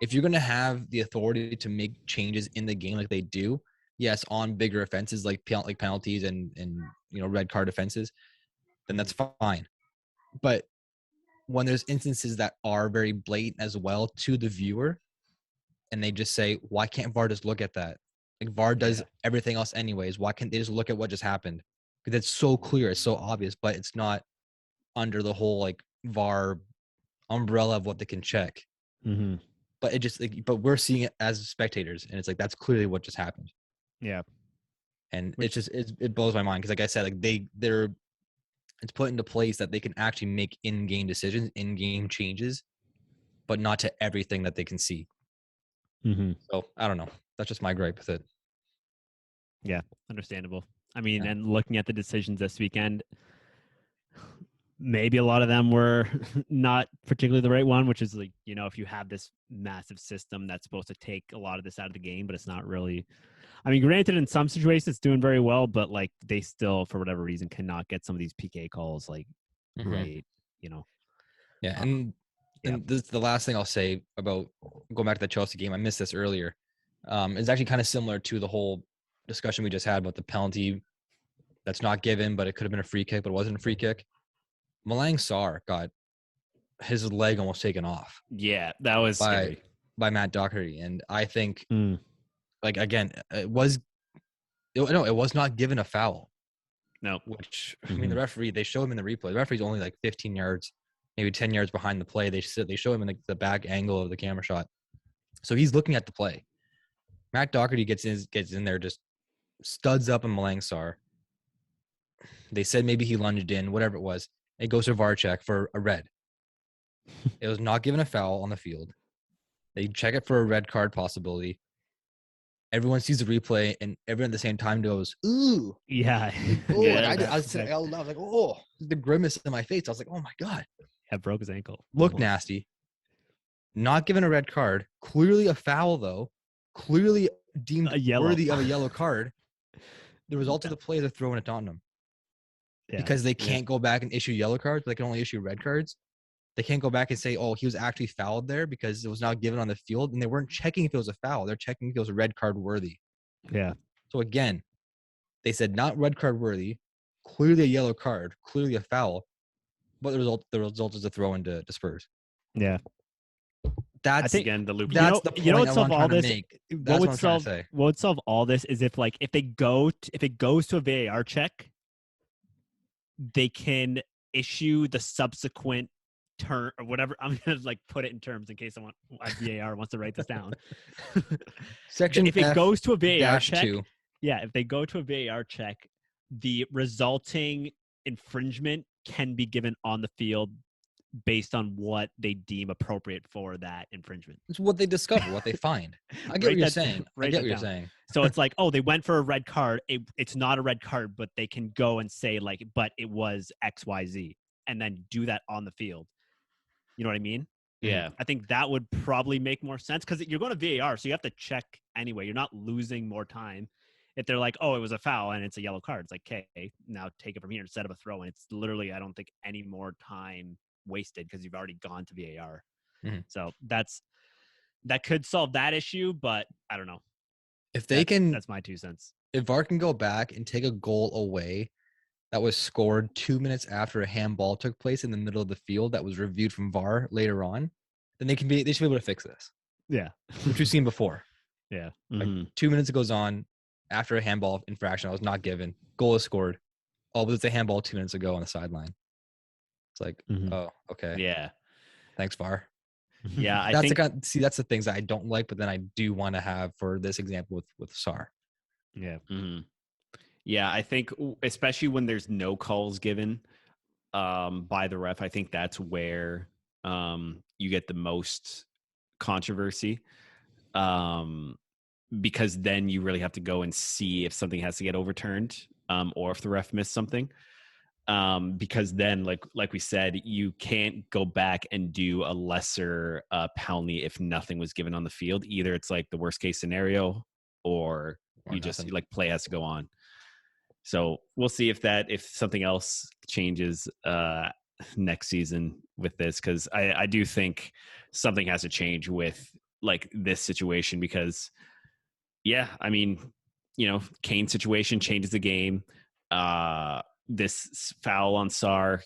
If you're going to have the authority to make changes in the game like they do, yes, on bigger offenses like penalties and red card offenses, then that's fine. But when there's instances that are very blatant as well to the viewer, and they just say, why can't VAR just look at that? Like VAR does everything else anyways. Why can't they just look at what just happened? Because it's so clear, it's so obvious, but it's not under the whole like VAR umbrella of what they can check. Mm-hmm. But it just but we're seeing it as spectators, and it's like that's clearly what just happened. Yeah, and it blows my mind because, like I said, like they're it's put into place that they can actually make in-game decisions, in-game changes, but not to everything that they can see. Mm-hmm. So I don't know. That's just my gripe with it. Yeah, understandable. I mean, Yeah. and looking at the decisions this weekend, maybe a lot of them were not particularly the right one, which is like, if you have this massive system that's supposed to take a lot of this out of the game, but it's not really. I mean, granted, in some situations it's doing very well, but like they still, for whatever reason, cannot get some of these PK calls like right. Yeah, and this is the last thing I'll say about going back to the Chelsea game. I missed this earlier. It's actually kind of similar to the whole discussion we just had about the penalty that's not given, but it could have been a free kick, but it wasn't a free kick. Malang Sarr got his leg almost taken off. Yeah, that was scary. By Matt Doherty, and I think, Mm. like again, it was not given a foul. No, Which I mean, the referee, they show him in the replay. The referee's only like 15 yards, maybe 10 yards behind the play. They show him in the back angle of the camera shot, so he's looking at the play. Matt Doherty gets in there, just studs up on Malang Sarr. They said maybe he lunged in, whatever it was. It goes to VAR check for a red. It was not given a foul on the field. They check it for a red card possibility. Everyone sees the replay, and everyone at the same time goes, "Ooh, Yeah." oh!" Yeah, I was saying out loud, I was like, "Oh!" The grimace in my face. I was like, "Oh my god!" Yeah, broke his ankle. Look Almost. nasty. Not given a red card. Clearly a foul, though. Clearly deemed A yellow. worthy of a yellow card. The result of the play is a throw in at Tottenham. Yeah. Because they can't go back and issue yellow cards. They can only issue red cards. They can't go back and say, oh, he was actually fouled there because it was not given on the field. And they weren't checking if it was a foul. They're checking if it was a red card worthy. Yeah. So again, they said not red card worthy, clearly a yellow card, clearly a foul, but the result is a throw into Spurs. Yeah. That's again the loop. That's the point what's I'm solve all trying to this? make. What That's would what I'm trying solve? to say. What would solve all this is if it goes to a VAR check, they can issue the subsequent turn or whatever. I'm gonna like put it in terms in case someone at VAR wants to write this down. Section if it goes to a VAR check, -2. yeah, if they go to a VAR check, the resulting infringement can be given on the field based on what they deem appropriate for that infringement. It's what they discover, what they find. I get what you're saying. I get what you're saying. So it's like, oh, they went for a red card. It's not a red card, but they can go and say like, but it was XYZ, and then do that on the field. You know what I mean? Yeah. I think that would probably make more sense because you're going to VAR, so you have to check anyway. You're not losing more time. If they're like, oh, it was a foul and it's a yellow card, it's like, okay, now take it from here instead of a throw. And it's literally, I don't think, any more time wasted because you've already gone to VAR. So that could solve that issue, but I don't know. If they that's my 2 cents. If VAR can go back and take a goal away that was scored 2 minutes after a handball took place in the middle of the field that was reviewed from VAR later on, then they should be able to fix this. Yeah. Which we've seen before. Yeah. Like 2 minutes goes on after a handball infraction that was not given. Goal is scored. Oh, but it's a handball 2 minutes ago on the sideline. It's like, oh, okay. Yeah. Thanks, VAR. Yeah, that's the things that I don't like, but then I do want to have for this example with Sarr. Yeah. Yeah, I think especially when there's no calls given by the ref, I think that's where you get the most controversy. Because then you really have to go and see if something has to get overturned or if the ref missed something. Because then, like we said, you can't go back and do a lesser penalty if nothing was given on the field. Either it's like the worst case scenario, or you just like play has to go on. So we'll see if something else changes next season with this, because I do think something has to change with like this situation, because I mean, Kane's situation changes the game. This foul on Sarr,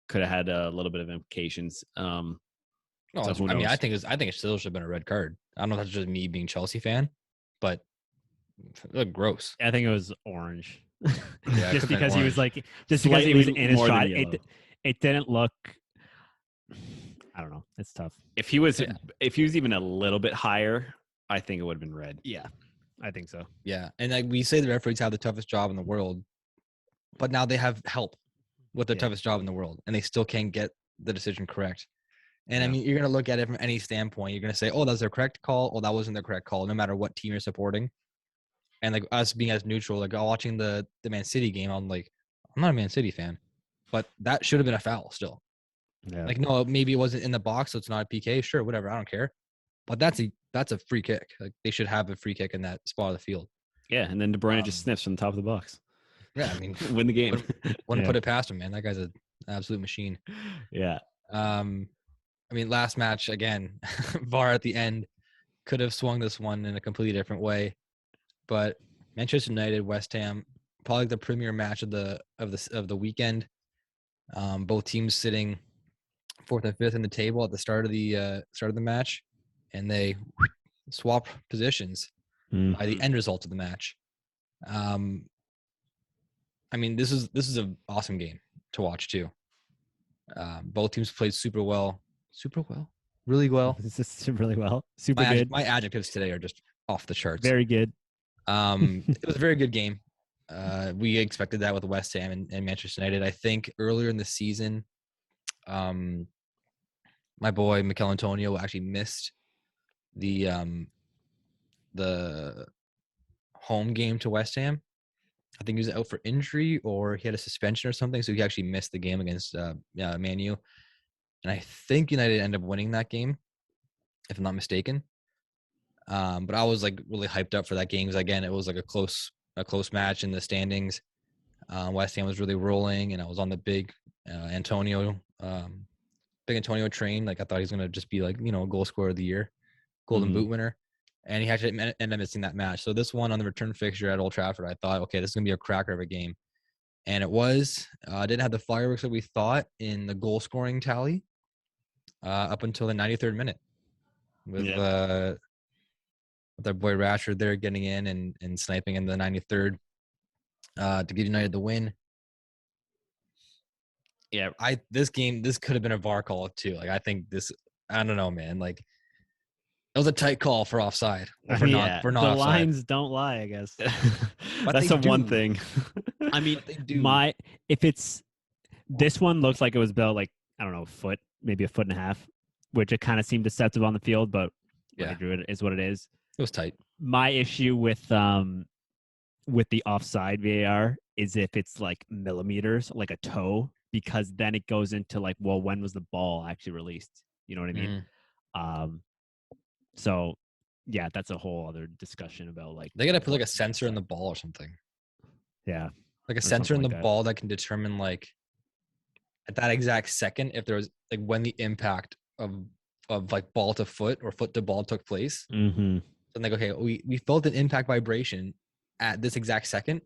could have had a little bit of implications. I mean, I think it still should have been a red card. I don't know if that's just me being Chelsea fan, but it looked gross. I think it was orange. Yeah, just because he was like, just Slightly because he was in his more shot, than it didn't look. I don't know. It's tough. If he was even a little bit higher, I think it would have been red. Yeah, I think so. Yeah, and like we say, the referees have the toughest job in the world, but now they have help with the toughest job in the world, and they still can't get the decision correct. And I mean, you're going to look at it from any standpoint. You're going to say, oh, that's their correct call. Oh, that wasn't their correct call, no matter what team you're supporting. And like us being as neutral, like watching the Man City game, I'm like, I'm not a Man City fan, but that should have been a foul still. Yeah. Like, no, maybe it wasn't in the box, so it's not a PK. Sure, whatever, I don't care. But that's a free kick. Like they should have a free kick in that spot of the field. Yeah, and then De Bruyne just sniffs from the top of the box. Yeah, I mean, win the game. Wouldn't put it past him, man. That guy's an absolute machine. Yeah. I mean, last match again, VAR at the end could have swung this one in a completely different way, but Manchester United, West Ham, probably the premier match of the weekend. Both teams sitting fourth and fifth in the table at the start of the match, and they swap positions by the end result of the match. I mean, this is an awesome game to watch too. Both teams played really well. This is really well. Super good. My adjectives today are just off the charts. Very good. It was a very good game. We expected that with West Ham and Manchester United. I think earlier in the season, my boy Mikel Antonio actually missed the home game to West Ham. I think he was out for injury or he had a suspension or something, so he actually missed the game against Man U. And I think United ended up winning that game, if I'm not mistaken. But I was like really hyped up for that game because again, it was like a close match in the standings. West Ham was really rolling, and I was on the big Antonio train. Like I thought he was gonna just be like, a goal scorer of the year, Golden Boot winner. And he actually ended up missing that match. So this one on the return fixture at Old Trafford, I thought, okay, this is going to be a cracker of a game. And it was. Didn't have the fireworks that we thought in the goal scoring tally up until the 93rd minute with our boy Rashford there getting in and sniping in the 93rd to give United the win. Yeah, this could have been a VAR call too. Like I think I don't know, man. Like it was a tight call for offside. For not the offside. lines don't lie, I guess. That's the one thing. I mean, if it's this one looks like it was about like, I don't know, a foot, maybe a foot and a half, which it kind of seemed deceptive on the field, but it is what it is. It was tight. My issue with the offside VAR is if it's like millimeters, like a toe, because then it goes into like, well, when was the ball actually released? You know what I mean? So, yeah, that's a whole other discussion about like they got to put like a sensor in the ball or something. Yeah, like a sensor in the ball that can determine like at that exact second if there was like when the impact of like ball to foot or foot to ball took place. Mm-hmm. So like, okay, we felt an impact vibration at this exact second.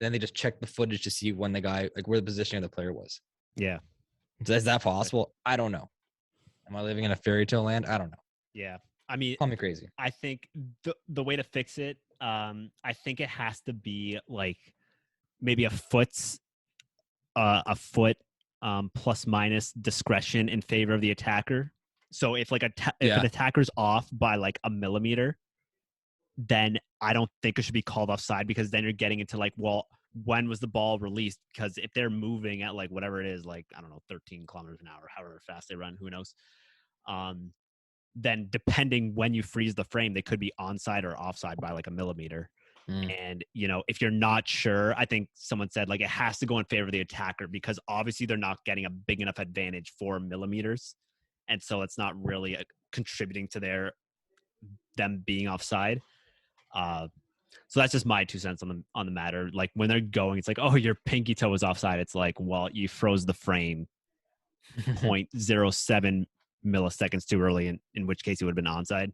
Then they just check the footage to see when the guy like where the positioning of the player was. Yeah, so is that possible? I don't know. Am I living in a fairy tale land? I don't know. Yeah. I mean, call me crazy. I think the way to fix it, I think it has to be like maybe a foot plus minus discretion in favor of the attacker. So if like if an attacker's off by like a millimeter, then I don't think it should be called offside because then you're getting into like, well, when was the ball released? Because if they're moving at like whatever it is, like, I don't know, 13 kilometers an hour, however fast they run, who knows? Then depending when you freeze the frame, they could be onside or offside by like a millimeter. And, if you're not sure, I think someone said like it has to go in favor of the attacker because obviously they're not getting a big enough advantage for millimeters. And so it's not really contributing to them being offside. So that's just my 2 cents on the matter. Like when they're going, it's like, oh, your pinky toe was offside. It's like, well, you froze the frame 0.07 milliseconds too early, in which case it would have been onside.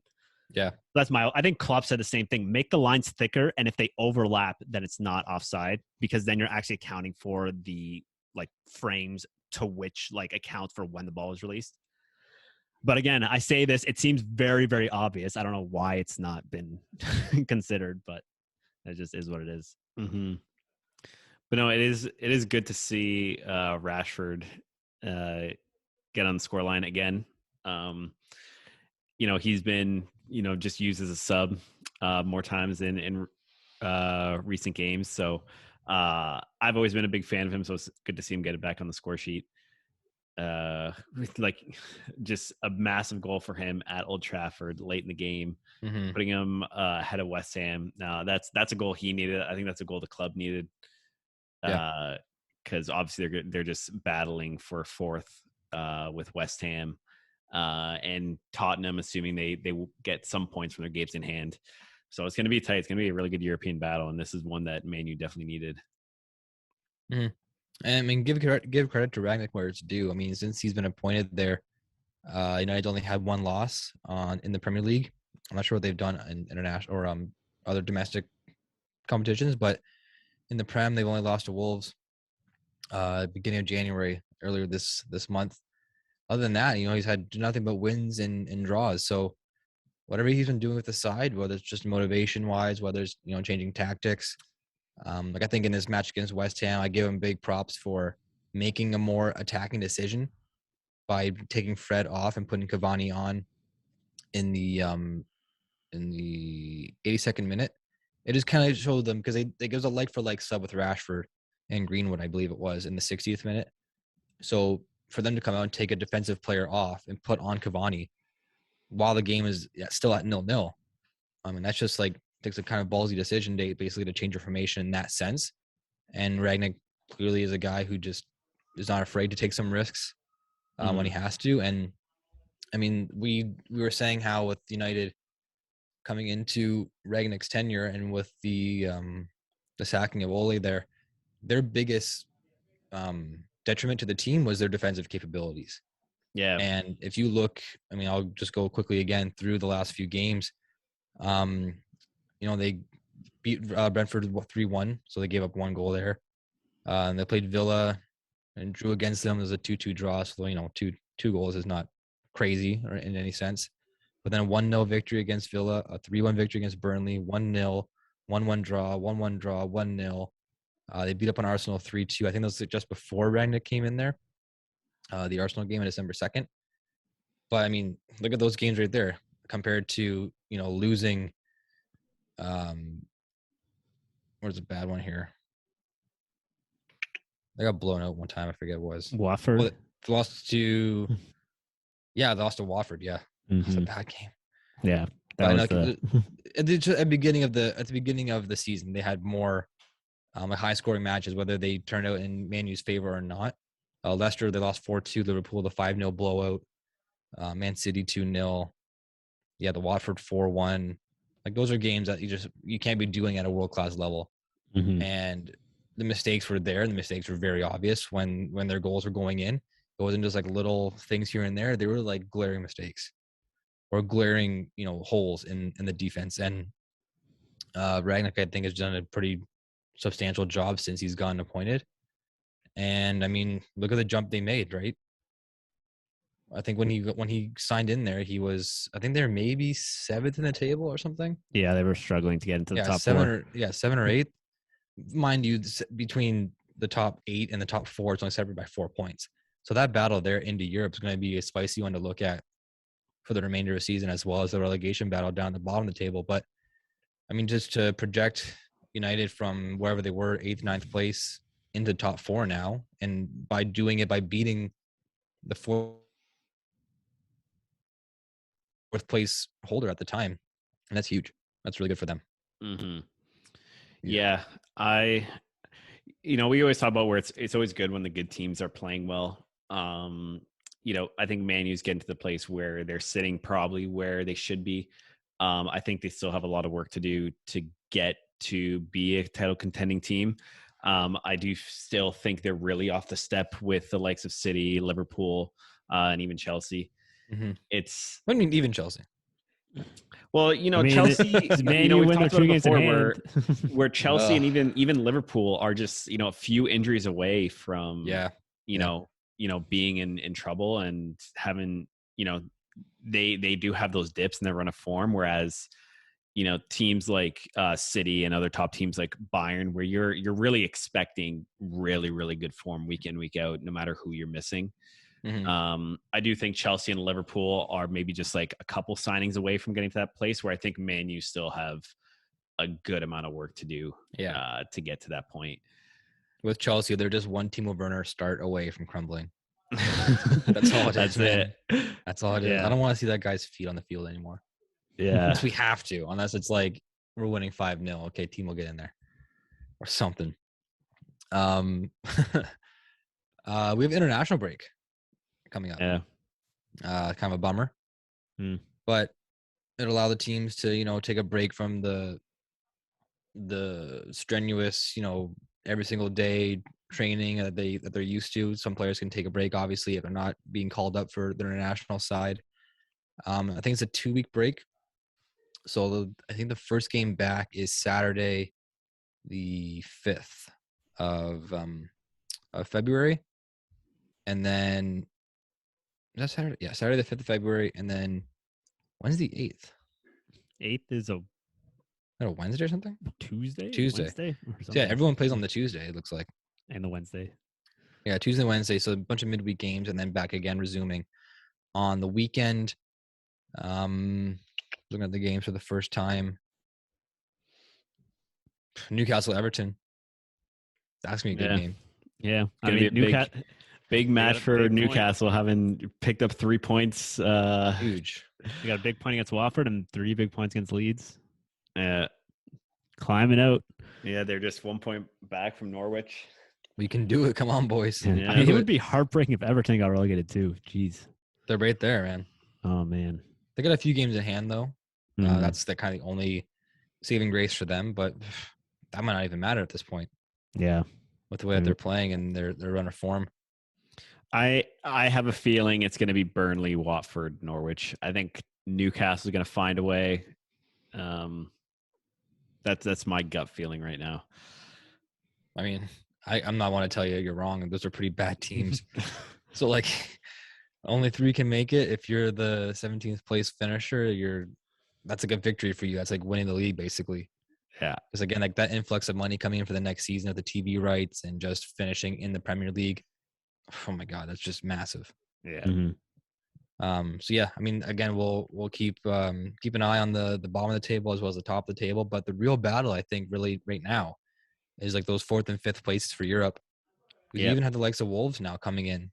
Yeah. That's I think Klopp said the same thing. Make the lines thicker, and if they overlap, then it's not offside because then you're actually accounting for the like frames to which like accounts for when the ball was released. But again, I say this, it seems very, very obvious. I don't know why it's not been considered, but it just is what it is. Mm-hmm. But no, it is good to see Rashford get on the scoreline again. He's been, just used as a sub more times in recent games. So I've always been a big fan of him. So it's good to see him get it back on the score sheet. like just a massive goal for him at Old Trafford late in the game, putting him ahead of West Ham. Now that's a goal he needed. I think that's a goal the club needed. Because obviously they're just battling for fourth with West Ham and Tottenham, assuming they will get some points from their games in hand. So it's going to be tight. It's going to be a really good European battle, and this is one that Man U definitely needed. And I mean, give credit to Rangnick where it's due. I mean, since he's been appointed there, United only had one loss in the Premier League. I'm not sure what they've done in international or other domestic competitions, but in the Prem they've only lost to Wolves beginning of January earlier this month. Other than that, he's had nothing but wins and draws. So whatever he's been doing with the side, whether it's just motivation wise, whether it's changing tactics, like I think in this match against West Ham, I give him big props for making a more attacking decision by taking Fred off and putting Cavani on in the 82nd minute. It just kind of showed them, because it gives a like for like sub with Rashford and Greenwood, I believe it was, in the 60th minute. So for them to come out and take a defensive player off and put on Cavani while the game is still at 0-0, I mean, that's just like takes a kind of ballsy decision basically to change your formation in that sense. And Ragnick clearly is a guy who just is not afraid to take some risks when he has to. And I mean, we were saying how with United coming into Ragnick's tenure and with the sacking of Ole there, their biggest detriment to the team was their defensive capabilities. Yeah. And if you look, I mean, I'll just go quickly again through the last few games. They beat Brentford 3-1, so they gave up one goal there. And they played Villa and drew against them. There's a 2-2 draw, so two goals is not crazy or in any sense. But then a 1-0 victory against Villa, a 3-1 victory against Burnley, 1-0, 1-1 draw, 1-1 draw, 1-0. They beat up on Arsenal 3-2. I think that was just before Rangnick came in there, the Arsenal game on December 2nd. But, I mean, look at those games right there compared to, losing where's a bad one here? They got blown out one time. I forget what it was. Watford. Well, they lost to Watford. Yeah, it's a bad game. Yeah, at the beginning of the season, they had more high scoring matches, whether they turned out in Man U's favor or not. Leicester, they lost 4-2. Liverpool, the 5-0 blowout. Man City 2-0. Yeah, the Watford 4-1. Like, those are games that you can't be doing at a world class level. And the mistakes were there. The mistakes were very obvious when their goals were going in. It wasn't just like little things here and there. They were like glaring mistakes or glaring, holes in the defense. And Ragnick, I think, has done a pretty substantial job since he's gotten appointed. And I mean, look at the jump they made, right? I think when he signed in there, he was, I think they're maybe 7th in the table or something. Yeah, they were struggling to get into the top 4. 7 or 8. Mind you, between the top 8 and the top 4, it's only separated by 4 points. So that battle there into Europe is going to be a spicy one to look at for the remainder of the season, as well as the relegation battle down the bottom of the table. But I mean, just to project United from wherever they were, 8th, 9th place, into top 4 now, and by doing it by beating the 4th place holder at the time, and that's huge. That's really good for them. Yeah, we always talk about where it's always good when the good teams are playing well. I think Man U's getting to the place where they're sitting probably where they should be. I think they still have a lot of work to do to get to be a title contending team. I do still think they're really off the step with the likes of City, Liverpool, and even Chelsea. I mean, even Chelsea. Well, Chelsea, Man U we've win their talked about 2 it games in before hand. where Chelsea and even Liverpool are just, a few injuries away from, being in trouble and having, they do have those dips in their run of form. Whereas, teams like City and other top teams like Bayern, where you're really expecting really, really good form week in, week out, no matter who you're missing. I do think Chelsea and Liverpool are maybe just like a couple signings away from getting to that place where I think Man U still have a good amount of work to do to get to that point. With Chelsea, they're just one Timo Werner start away from crumbling. That's all it is, That's man. it. That's all it is. Yeah. I don't want to see that guy's feet on the field anymore. Yeah. Unless we have to. Unless it's like we're winning 5-0. Okay, team will get in there or something. We have international break coming up. Yeah. Kind of a bummer, but it allowed the teams to take a break from the strenuous every single day training that they're used to. Some players can take a break, obviously, if they're not being called up for their international side. I think it's a 2-week break. So I think the first game back is Saturday, the 5th of February, and then is that Saturday? Yeah, Saturday the 5th of February, and then when's the 8th? 8th is a Wednesday or something? Tuesday. Tuesday. So yeah, everyone plays on the Tuesday, it looks like. And the Wednesday. Yeah, Tuesday, Wednesday. So a bunch of midweek games, and then back again, resuming on the weekend. Looking at the games for the first time. Newcastle, Everton. That's gonna be a good game. Yeah, I mean, big match for Newcastle, having picked up 3 points. Huge. You got a big point against Watford and 3 big points against Leeds. Yeah, climbing out. Yeah, they're just 1 point back from Norwich. We can do it. Come on, boys. Yeah. I mean, it would be heartbreaking if Everton got relegated too. Jeez. They're right there, man. Oh man. They got a few games in hand though. That's the kind of only saving grace for them, but that might not even matter at this point. Yeah. With the way that they're playing and their run of form. I have a feeling it's going to be Burnley, Watford, Norwich. I think Newcastle is going to find a way. That's my gut feeling right now. I mean, I'm not want to tell you you're wrong. Those are pretty bad teams. So like only 3 can make it. If you're the 17th place finisher, that's like a victory for you. That's like winning the league basically. Yeah. Because again, like that influx of money coming in for the next season of the TV rights and just finishing in the Premier League. Oh my God, that's just massive. Yeah. So yeah, I mean, again, we'll keep an eye on the bottom of the table as well as the top of the table. But the real battle, I think, really right now is like those 4th and 5th places for Europe. We even have the likes of Wolves now coming in.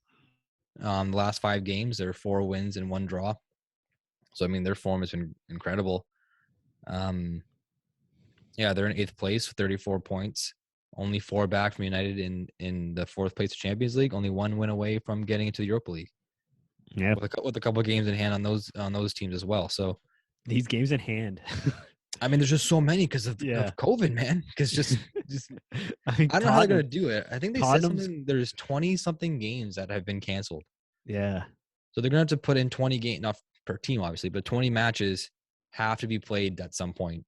The last 5 games, there are 4 wins and 1 draw. So I mean, their form has been incredible. Yeah, they're in 8th place with 34 points. Only 4 back from United in the 4th place of Champions League. Only 1 win away from getting into the Europa League. Yeah, with a couple of games in hand on those teams as well. So these games in hand. I mean, there's just so many because of COVID, man. Because just I don't know how they're gonna do it. I think they said something. There's 20 something games that have been canceled. Yeah. So they're gonna have to put in 20 games, not per team, obviously, but 20 matches have to be played at some point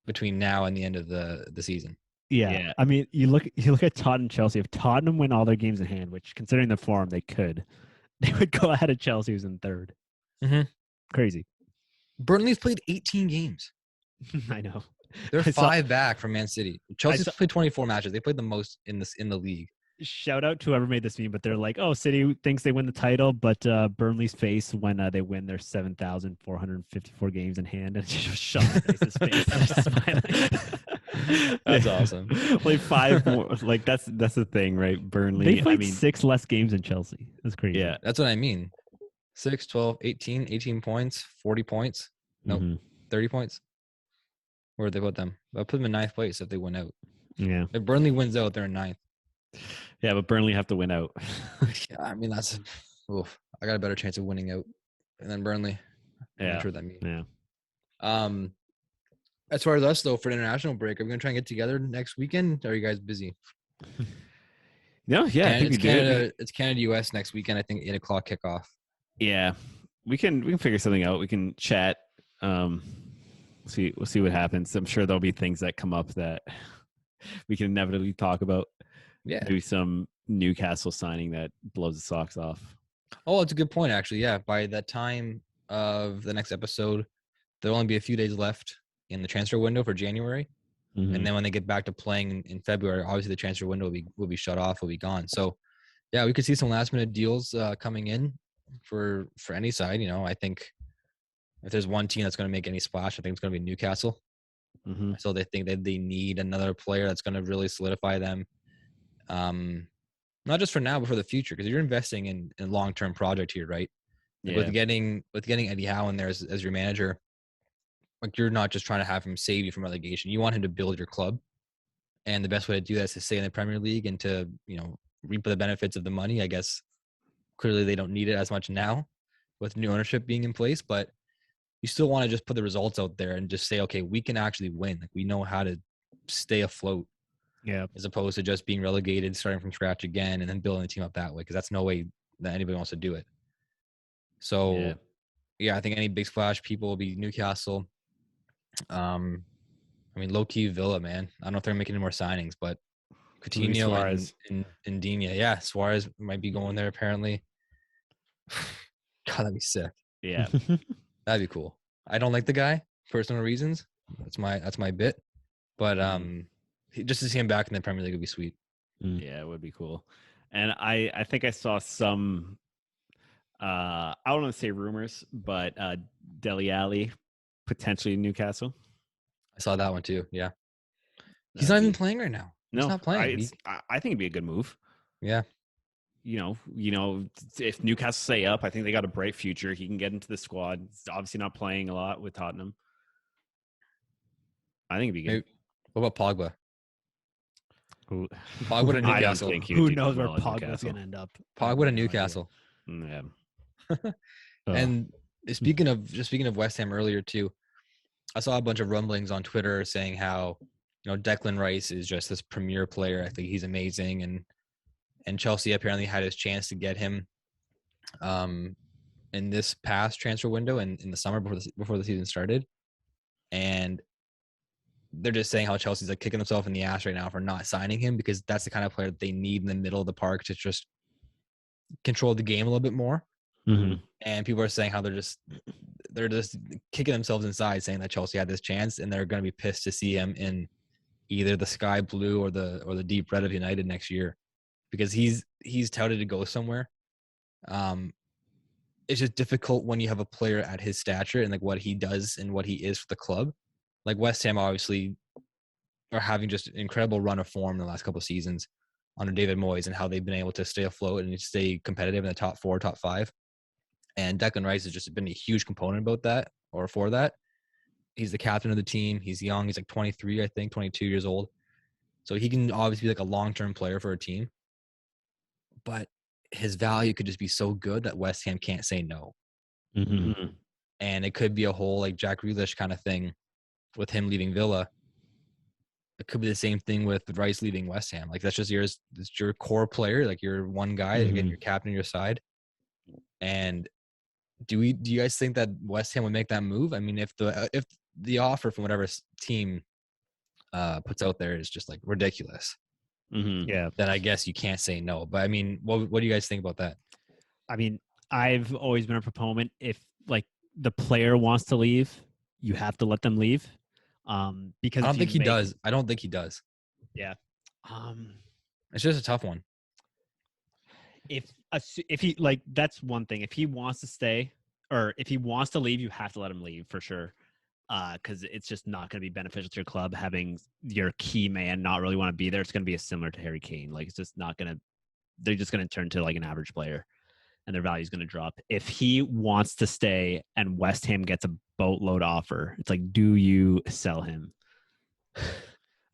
between now and the end of the season. Yeah. I mean, you look at Tottenham, Chelsea. If Tottenham win all their games in hand, which considering the form they would go ahead of Chelsea, who's in 3rd. Crazy. Burnley's played 18 games. I know. They're 5 back from Man City. Chelsea's played 24 matches. They played the most in the league. Shout out to whoever made this meme, but they're like, "Oh, City thinks they win the title, but Burnley's face when they win their 7,454 games in hand," and just shot his face, smiling. That's awesome. Play 5 more. Like that's the thing, right? Burnley. They played 6 less games than Chelsea. That's crazy. Yeah, that's what I mean. 6, 12, 18 points, 40 points. Nope, 30 points. Where did they put them? I'll put them in 9th place if they win out. Yeah. If Burnley wins out, they're in 9th. Yeah, but Burnley have to win out. Yeah, I mean, I got a better chance of winning out than Burnley. I'm not sure what that means. Yeah. As far as us, though, for an international break, are we going to try and get together next weekend? Or are you guys busy? No, yeah. I think we do. It's Canada-US next weekend. I think 8 o'clock kickoff. Yeah. We can figure something out. We can chat. We'll see what happens. I'm sure there'll be things that come up that we can inevitably talk about. Yeah. Maybe some Newcastle signing that blows the socks off. Oh, it's a good point, actually. Yeah. By the time of the next episode, there'll only be a few days left in the transfer window for January. And then when they get back to playing in February, obviously the transfer window will be shut off, will be gone. So, yeah, we could see some last minute deals coming in for any side. I think if there's one team that's going to make any splash, I think it's going to be Newcastle. So they think that they need another player that's going to really solidify them. not just for now, but for the future, because you're investing in a long-term project here, right? Like with getting Eddie Howe in there as your manager, like you're not just trying to have him save you from relegation. You want him to build your club, and the best way to do that is to stay in the Premier League and to reap the benefits of the money. I guess clearly they don't need it as much now with new ownership being in place, but you still want to just put the results out there and just say, okay, we can actually win. Like we know how to stay afloat. Yeah. As opposed to just being relegated, starting from scratch again, and then building the team up that way, because that's no way that anybody wants to do it. So, I think any big splash people will be Newcastle. I mean, low key Villa, man. I don't know if they're making any more signings, but Coutinho and Digne. Yeah, Suarez might be going there apparently. God, that'd be sick. Yeah, that'd be cool. I don't like the guy, personal reasons. That's my bit, but just to see him back in the Premier League would be sweet. Yeah, it would be cool. And I think I saw some I don't want to say rumors, but Dele Alli potentially in Newcastle. I saw that one too. Yeah, he's not even playing right now. He's not playing. I think it'd be a good move. Yeah. You know, if Newcastle stay up, I think they got a bright future. He can get into the squad. He's obviously not playing a lot with Tottenham. I think it'd be good. Maybe, what about Pogba? Pogba to Newcastle. Who knows where Pogba's going to end up? Pogba to Newcastle. Yeah. And speaking of West Ham earlier too, I saw a bunch of rumblings on Twitter saying how Declan Rice is just this premier player. I think he's amazing, and Chelsea apparently had his chance to get him in this past transfer window and in the summer before the season started, and they're just saying how Chelsea's like kicking themselves in the ass right now for not signing him, because that's the kind of player that they need in the middle of the park to just control the game a little bit more. Mm-hmm. And people are saying how they're just kicking themselves inside, saying that Chelsea had this chance, and they're going to be pissed to see him in either the sky blue or the deep red of United next year, because he's touted to go somewhere. It's just difficult when you have a player at his stature and like what he does and what he is for the club. Like West Ham obviously are having just an incredible run of form in the last couple of seasons under David Moyes, and how they've been able to stay afloat and stay competitive in the top 4, top 5. And Declan Rice has just been a huge component about that, or for that. He's the captain of the team. He's young. He's like 23, I think, 22 years old. So he can obviously be like a long-term player for a team. But his value could just be so good that West Ham can't say no. Mm-hmm. And it could be a whole like Jack Grealish kind of thing with him leaving Villa. It could be the same thing with Rice leaving West Ham. Like that's your core player, like your one guy, again, your captain on your side. And do you guys think that West Ham would make that move? I mean, if the offer from whatever team puts out there is just like ridiculous, yeah, then I guess you can't say no. But I mean, what do you guys think about that? I mean, I've always been a proponent. If like the player wants to leave, you have to let them leave. Because I don't think he does. I don't think he does. Yeah. It's just a tough one. If he like, that's one thing. If he wants to stay or if he wants to leave, you have to let him leave for sure. Because it's just not going to be beneficial to your club having your key man not really want to be there. It's going to be similar to Harry Kane. Like it's just not going to. They're just going to turn to like an average player, and their value is going to drop. If he wants to stay and West Ham gets a boatload offer, it's like, do you sell him?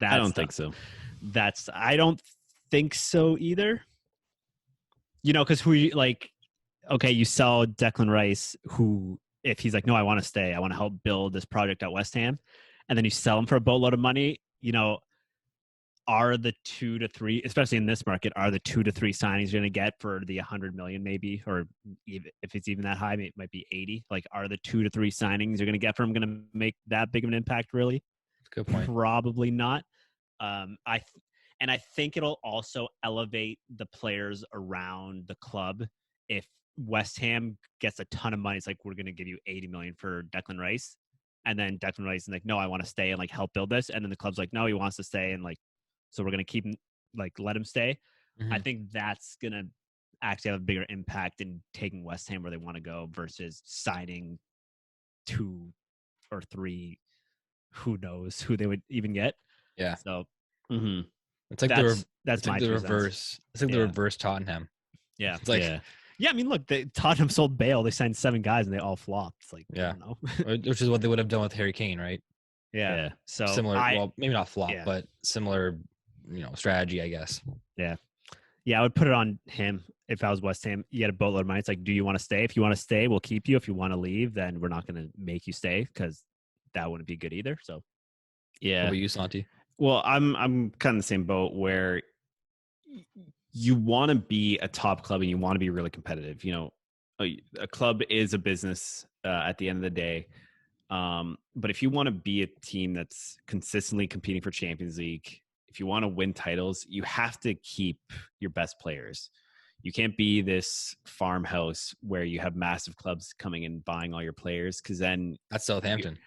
I don't think so. I don't think so either. Because you sell Declan Rice, who, if he's like, no, I want to stay, I want to help build this project at West Ham, and then you sell him for a boatload of money, are the 2 to 3, especially in this market, are the 2 to 3 signings you're going to get for the 100 million maybe, or even, if it's even that high, it might be 80. Like, are the 2 to 3 signings you're going to get from going to make that big of an impact, really? Good point. Probably not. I think it'll also elevate the players around the club. If West Ham gets a ton of money, it's like, we're going to give you 80 million for Declan Rice. And then Declan Rice is like, no, I want to stay and like help build this. And then the club's like, no, he wants to stay. And like, so we're going to keep him, like, let him stay. I think that's going to actually have a bigger impact in taking West Ham where they want to go versus signing 2 or 3, who knows who they would even get. Yeah. So, It's like that's my the 2 cents. reverse. It's like the Yeah. reverse Tottenham. Yeah. It's like Yeah, I mean, look, Tottenham sold Bale. They signed 7 guys and they all flopped. It's like, I don't know. which is what they would have done with Harry Kane, right? Yeah. So Similar, well, maybe not flop, yeah. but similar, strategy, I guess. Yeah. Yeah, I would put it on him if I was West Ham. You get a boatload of money. It's like, do you want to stay? If you want to stay, we'll keep you. If you want to leave, then we're not going to make you stay because that wouldn't be good either. So, yeah. What about you, Santi? Well, I'm kind of the same boat where you want to be a top club and you want to be really competitive. A club is a business at the end of the day. But if you want to be a team that's consistently competing for Champions League, if you want to win titles, you have to keep your best players. You can't be this farmhouse where you have massive clubs coming and buying all your players, because then that's Southampton.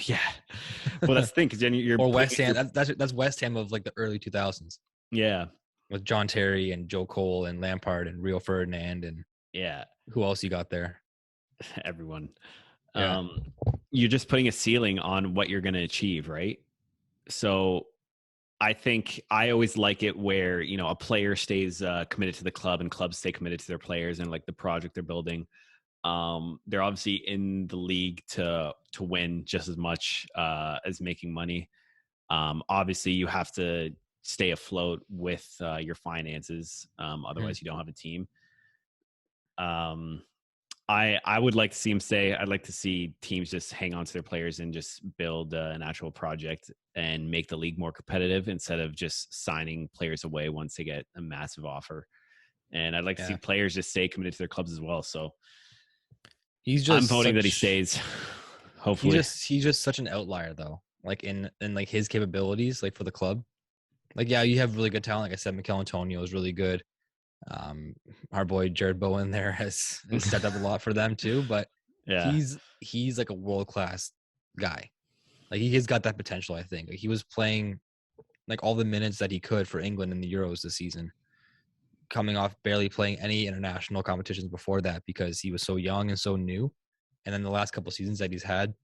Yeah, well, that's the thing, because then you're or West Ham. That's West Ham of like the early 2000s. Yeah, with John Terry and Joe Cole and Lampard and Rio Ferdinand and who else you got there? Everyone. Yeah. You're just putting a ceiling on what you're going to achieve, right? So I think I always like it where, a player stays committed to the club and clubs stay committed to their players and like the project they're building. They're obviously in the league to win just as much as making money. Obviously you have to stay afloat with your finances. Otherwise you don't have a team. I would like to see him stay. I'd like to see teams just hang on to their players and just build an actual project and make the league more competitive instead of just signing players away once they get a massive offer. And I'd like to see players just stay committed to their clubs as well. So I'm voting that he stays. Hopefully, he's just such an outlier though. Like in like his capabilities, like for the club. Like you have really good talent. Like I said, Mikel Antonio is really good. Our boy Jared Bowen there has stepped up a lot for them too, but he's like a world-class guy. Like he has got that potential, I think. Like he was playing like all the minutes that he could for England in the Euros this season, coming off barely playing any international competitions before that because he was so young and so new. And then the last couple of seasons that he's had,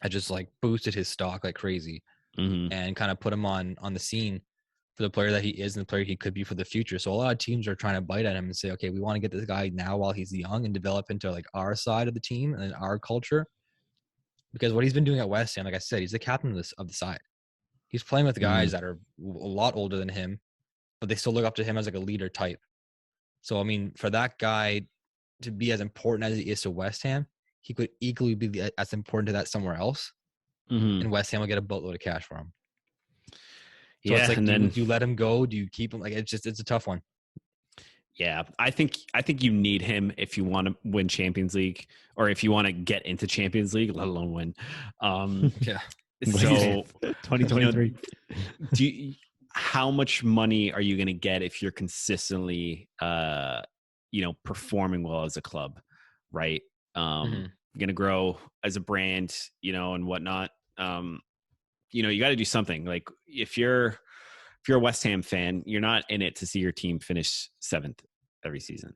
I just like boosted his stock like crazy and kind of put him on the scene for the player that he is and the player he could be for the future. So a lot of teams are trying to bite at him and say, okay, we want to get this guy now while he's young and develop into like our side of the team and our culture. Because what he's been doing at West Ham, like I said, he's the captain of the side. He's playing with guys that are a lot older than him, but they still look up to him as like a leader type. So, I mean, for that guy to be as important as he is to West Ham, he could equally be as important to that somewhere else. And West Ham will get a boatload of cash for him. So it's like, do you let him go? Do you keep him? Like, it's a tough one. Yeah, I think you need him if you want to win Champions League or if you want to get into Champions League, let alone win. So 2023. How much money are you going to get if you're consistently, performing well as a club, right? You're going to grow as a brand, and whatnot. You got to do something. Like if you're a West Ham fan, you're not in it to see your team finish 7th every season.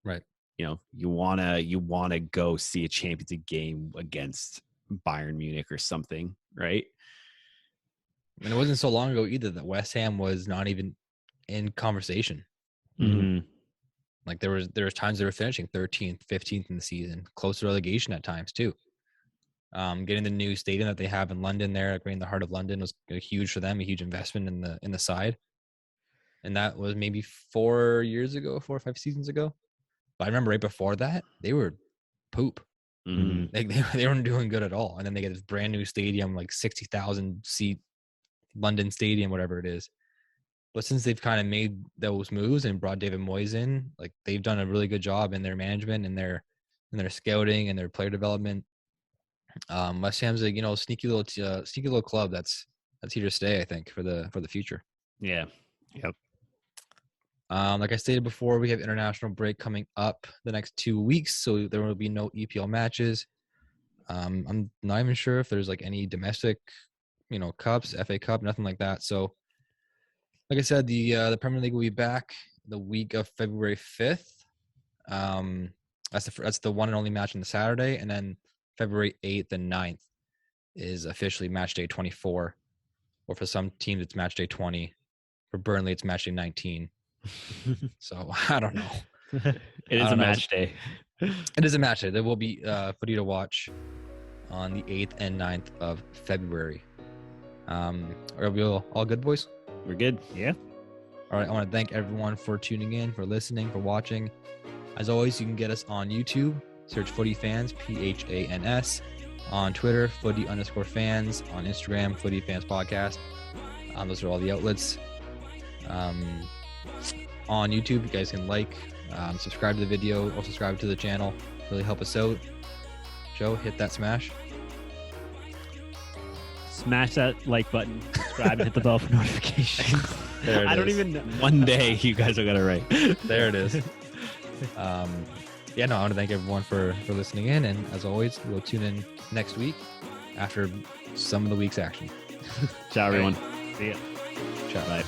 Right. You want to go see a Champions League game against Bayern Munich or something, right? And it wasn't so long ago either that West Ham was not even in conversation. Like there was times they were finishing 13th, 15th in the season, close to relegation at times too. Getting the new stadium that they have in London there, like right in the heart of London, was huge for them, a huge investment in the side. And that was maybe 4 or 5 seasons ago. But I remember right before that, they were poop. Like they weren't doing good at all. And then they get this brand new stadium, like 60,000 seat London Stadium, whatever it is. But since they've kind of made those moves and brought David Moyes in, like they've done a really good job in their management and their scouting and their player development. West Ham's a sneaky little club that's here to stay, I think, for the future. Yeah. Yep. Like I stated before, we have international break coming up the next 2 weeks, so there will be no EPL matches. I'm not even sure if there's like any domestic, cups, FA Cup, nothing like that. So, like I said, the Premier League will be back the week of February 5th. That's the one and only match on the Saturday, and then February 8th and 9th is officially match day 24, or for some teams it's match day 20. For Burnley, it's match day 19. So I don't know. It is a match day. It is a match day. There will be footy to watch on the 8th and 9th of February. Are we all good, boys? We're good. Yeah. All right. I want to thank everyone for tuning in, for listening, for watching. As always, you can get us on YouTube. Search Footy Phans, Phans. On Twitter, Footy_Phans. On Instagram, Footy Phans Podcast. Those are all the outlets. On YouTube, you guys can like, subscribe to the video, or subscribe to the channel. Really help us out. Joe, hit that smash. Smash that like button, subscribe, and hit the bell for notifications. There it I don't is. even. One day you guys are gonna write. There it is. I want to thank everyone for listening in, and as always, we'll tune in next week after some of the week's action. Ciao, everyone. See ya. Ciao. Bye.